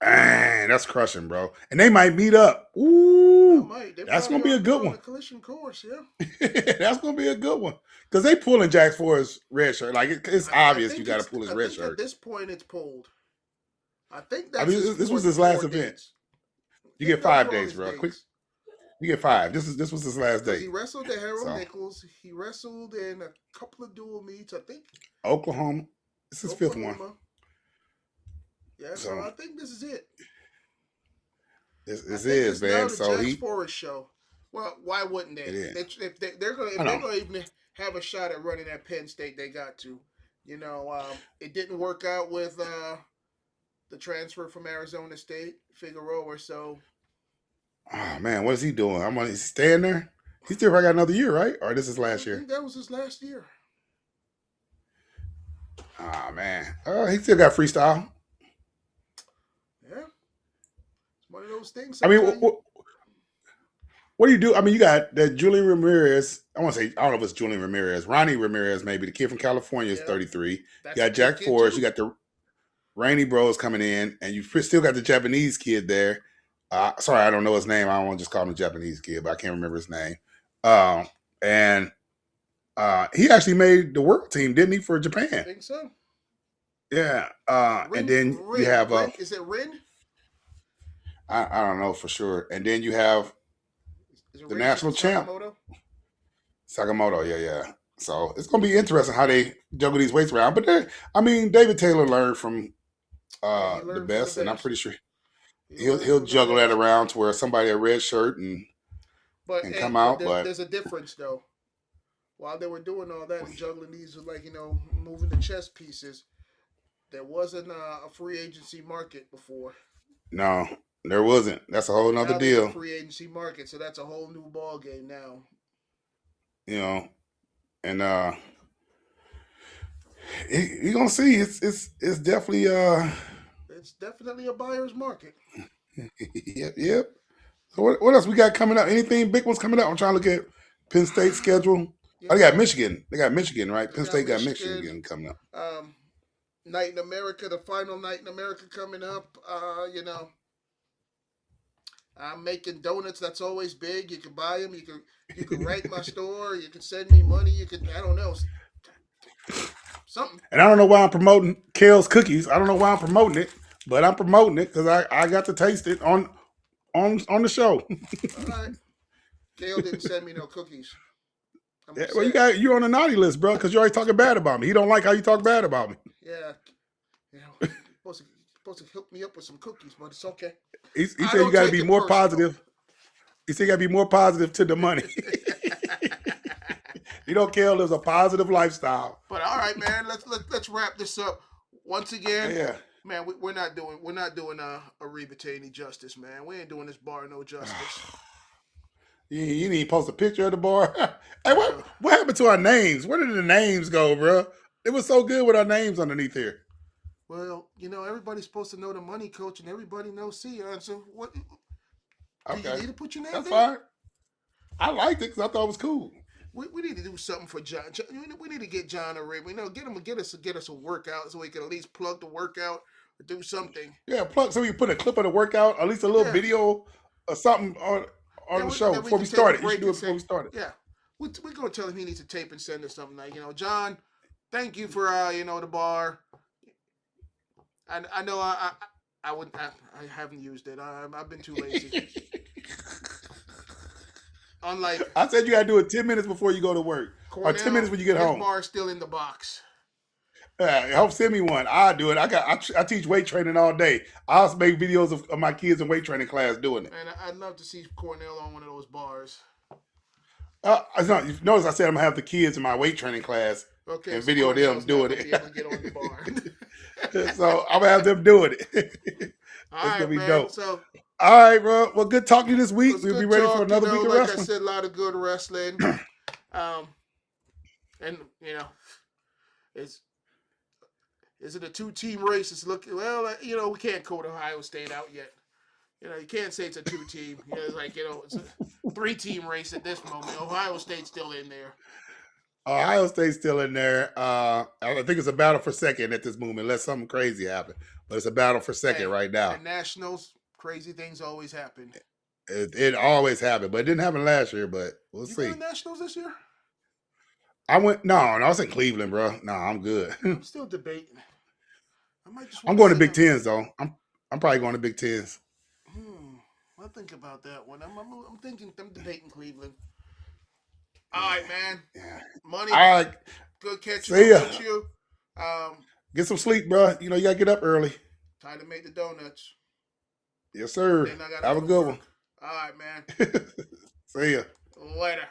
[SPEAKER 2] Man, that's crushing, bro. And they might meet up. Ooh, that's gonna be a good one.
[SPEAKER 1] Collision course, yeah.
[SPEAKER 2] That's gonna be a good one because they pulling Jax Forrest's red shirt. It's obvious you got to pull his red shirt.
[SPEAKER 1] At this point, it's pulled. I think
[SPEAKER 2] this was his last event. You get 5 days, bro. Quick. You get 5. This was his last day.
[SPEAKER 1] He wrestled at Harold Nichols. He wrestled in a couple of dual meets, I think.
[SPEAKER 2] Oklahoma. This is his 5th one.
[SPEAKER 1] Yeah, so I think this is it.
[SPEAKER 2] This is, man. So
[SPEAKER 1] Jax Forrest show. Well, why wouldn't they? If they're gonna even have a shot at running at Penn State, they got to. It didn't work out with the transfer from Arizona State, Figueroa. So,
[SPEAKER 2] oh man, what is he doing? Is he staying there? He still probably got another year, right? Or this is last year?
[SPEAKER 1] I think that was his last year.
[SPEAKER 2] Oh man, he still got freestyle.
[SPEAKER 1] Yeah, it's one of those things.
[SPEAKER 2] I mean, what do you do? I mean, you got that Julian Ramirez. I want to say, I don't know if it's Julian Ramirez. Ronnie Ramirez, maybe. The kid from California is 33. You got Jack Forrest. You got the Rainey Bros coming in. And you still got the Japanese kid there. Sorry, I don't know his name. I don't want to just call him a Japanese kid, but I can't remember his name. And he actually made the world team, didn't he, for Japan?
[SPEAKER 1] I think so.
[SPEAKER 2] Yeah. And then you have...
[SPEAKER 1] is it Rin?
[SPEAKER 2] I don't know for sure. And then you have the national champ. Sakamoto, yeah. So it's going to be interesting how they juggle these weights around. But David Taylor learned from the best, and I'm pretty sure he'll juggle that around to where somebody a red shirt and come out. But
[SPEAKER 1] there's a difference, though. While they were doing all that and juggling these, moving the chess pieces, there wasn't a free agency market before.
[SPEAKER 2] No, there wasn't. That's a whole nother deal.
[SPEAKER 1] A free agency market, so that's a whole new ball game now.
[SPEAKER 2] And you're gonna see it's definitely
[SPEAKER 1] it's definitely a buyer's market.
[SPEAKER 2] Yep. So what else we got coming up? Anything big ones coming up? I'm trying to look at Penn State schedule. Yeah. They got Michigan. They got Michigan, right? Penn State got Michigan coming up.
[SPEAKER 1] Night in America, the final night in America coming up. I'm making donuts. That's always big. You can buy them. You can write my store. You can send me money. You can, I don't know, something.
[SPEAKER 2] And I don't know why I'm promoting Kale's cookies. I don't know why I'm promoting it, but I'm promoting it because I got to taste it on the show.
[SPEAKER 1] All right. Gail didn't send me no cookies.
[SPEAKER 2] Yeah, well, you're on the naughty list, bro, because you're always talking bad about me. He don't like how you talk bad about me.
[SPEAKER 1] Yeah, supposed to hook me up with some cookies, but it's okay.
[SPEAKER 2] He said you got to be more positive. He said you got to be more positive to the money. You don't care. Lives a positive lifestyle.
[SPEAKER 1] But all right, man. Let's wrap this up. Once again, man, we're not doing Ariba any justice, man. We ain't doing this bar no justice.
[SPEAKER 2] You didn't even post a picture of the bar. Hey, what happened to our names? Where did the names go, bro? It was so good with our names underneath here.
[SPEAKER 1] Well, everybody's supposed to know the money coach, and everybody knows Sion. So what?
[SPEAKER 2] Okay.
[SPEAKER 1] Do you need to put your name?
[SPEAKER 2] That's
[SPEAKER 1] there?
[SPEAKER 2] fine. I liked it because I thought it was cool.
[SPEAKER 1] We need to do something for John. We need to get John a ring. Get us a workout so we can at least plug the workout or do something.
[SPEAKER 2] Yeah, plug so we can put a clip of the workout, at least a little video or something on the show before we started. You should do it before we started.
[SPEAKER 1] Yeah, we're gonna tell him he needs to tape and send us something like, John, thank you for the bar. I know I haven't used it. I've been too lazy. Unlike
[SPEAKER 2] I said, you gotta do it 10 minutes before you go to work, or 10 minutes when you get home.
[SPEAKER 1] His bar's still in the box.
[SPEAKER 2] Help send me one. I'll do it. I teach weight training all day. I also make videos of my kids in weight training class doing it.
[SPEAKER 1] And I'd love to see Cornell on one of those bars.
[SPEAKER 2] Notice I said I'm gonna have the kids in my weight training class and video them doing it.
[SPEAKER 1] Be able to get on the bar.
[SPEAKER 2] So I'm gonna have them doing it.
[SPEAKER 1] All right, man. Dope. So,
[SPEAKER 2] all right, bro. Well, good talking to you this week. We'll be ready for another week of wrestling.
[SPEAKER 1] Like I said, a lot of good wrestling. And is it a 2-team race? It's we can't call Ohio State out yet. You can't say it's a 2-team. It's a 3-team race at this moment. Ohio State's still in there.
[SPEAKER 2] Ohio State's still in there. I think it's a battle for second at this moment, unless something crazy happens. But it's a battle for second right now.
[SPEAKER 1] At Nationals, crazy things always happen.
[SPEAKER 2] It always happened, but it didn't happen last year. But we'll see.
[SPEAKER 1] You went to Nationals this year?
[SPEAKER 2] I went. No, I was in Cleveland, bro. No, I'm good.
[SPEAKER 1] I'm still debating.
[SPEAKER 2] I'm going to Big Tens though. I'm probably going to Big Tens.
[SPEAKER 1] I'll think about that one. I'm debating Cleveland. All right, man.
[SPEAKER 2] Yeah.
[SPEAKER 1] Money.
[SPEAKER 2] All right.
[SPEAKER 1] Good catching
[SPEAKER 2] up
[SPEAKER 1] with you.
[SPEAKER 2] Get some sleep, bro. You gotta get up early.
[SPEAKER 1] Time to make the donuts.
[SPEAKER 2] Yes, sir. Have a good one.
[SPEAKER 1] All right, man.
[SPEAKER 2] See ya.
[SPEAKER 1] Later.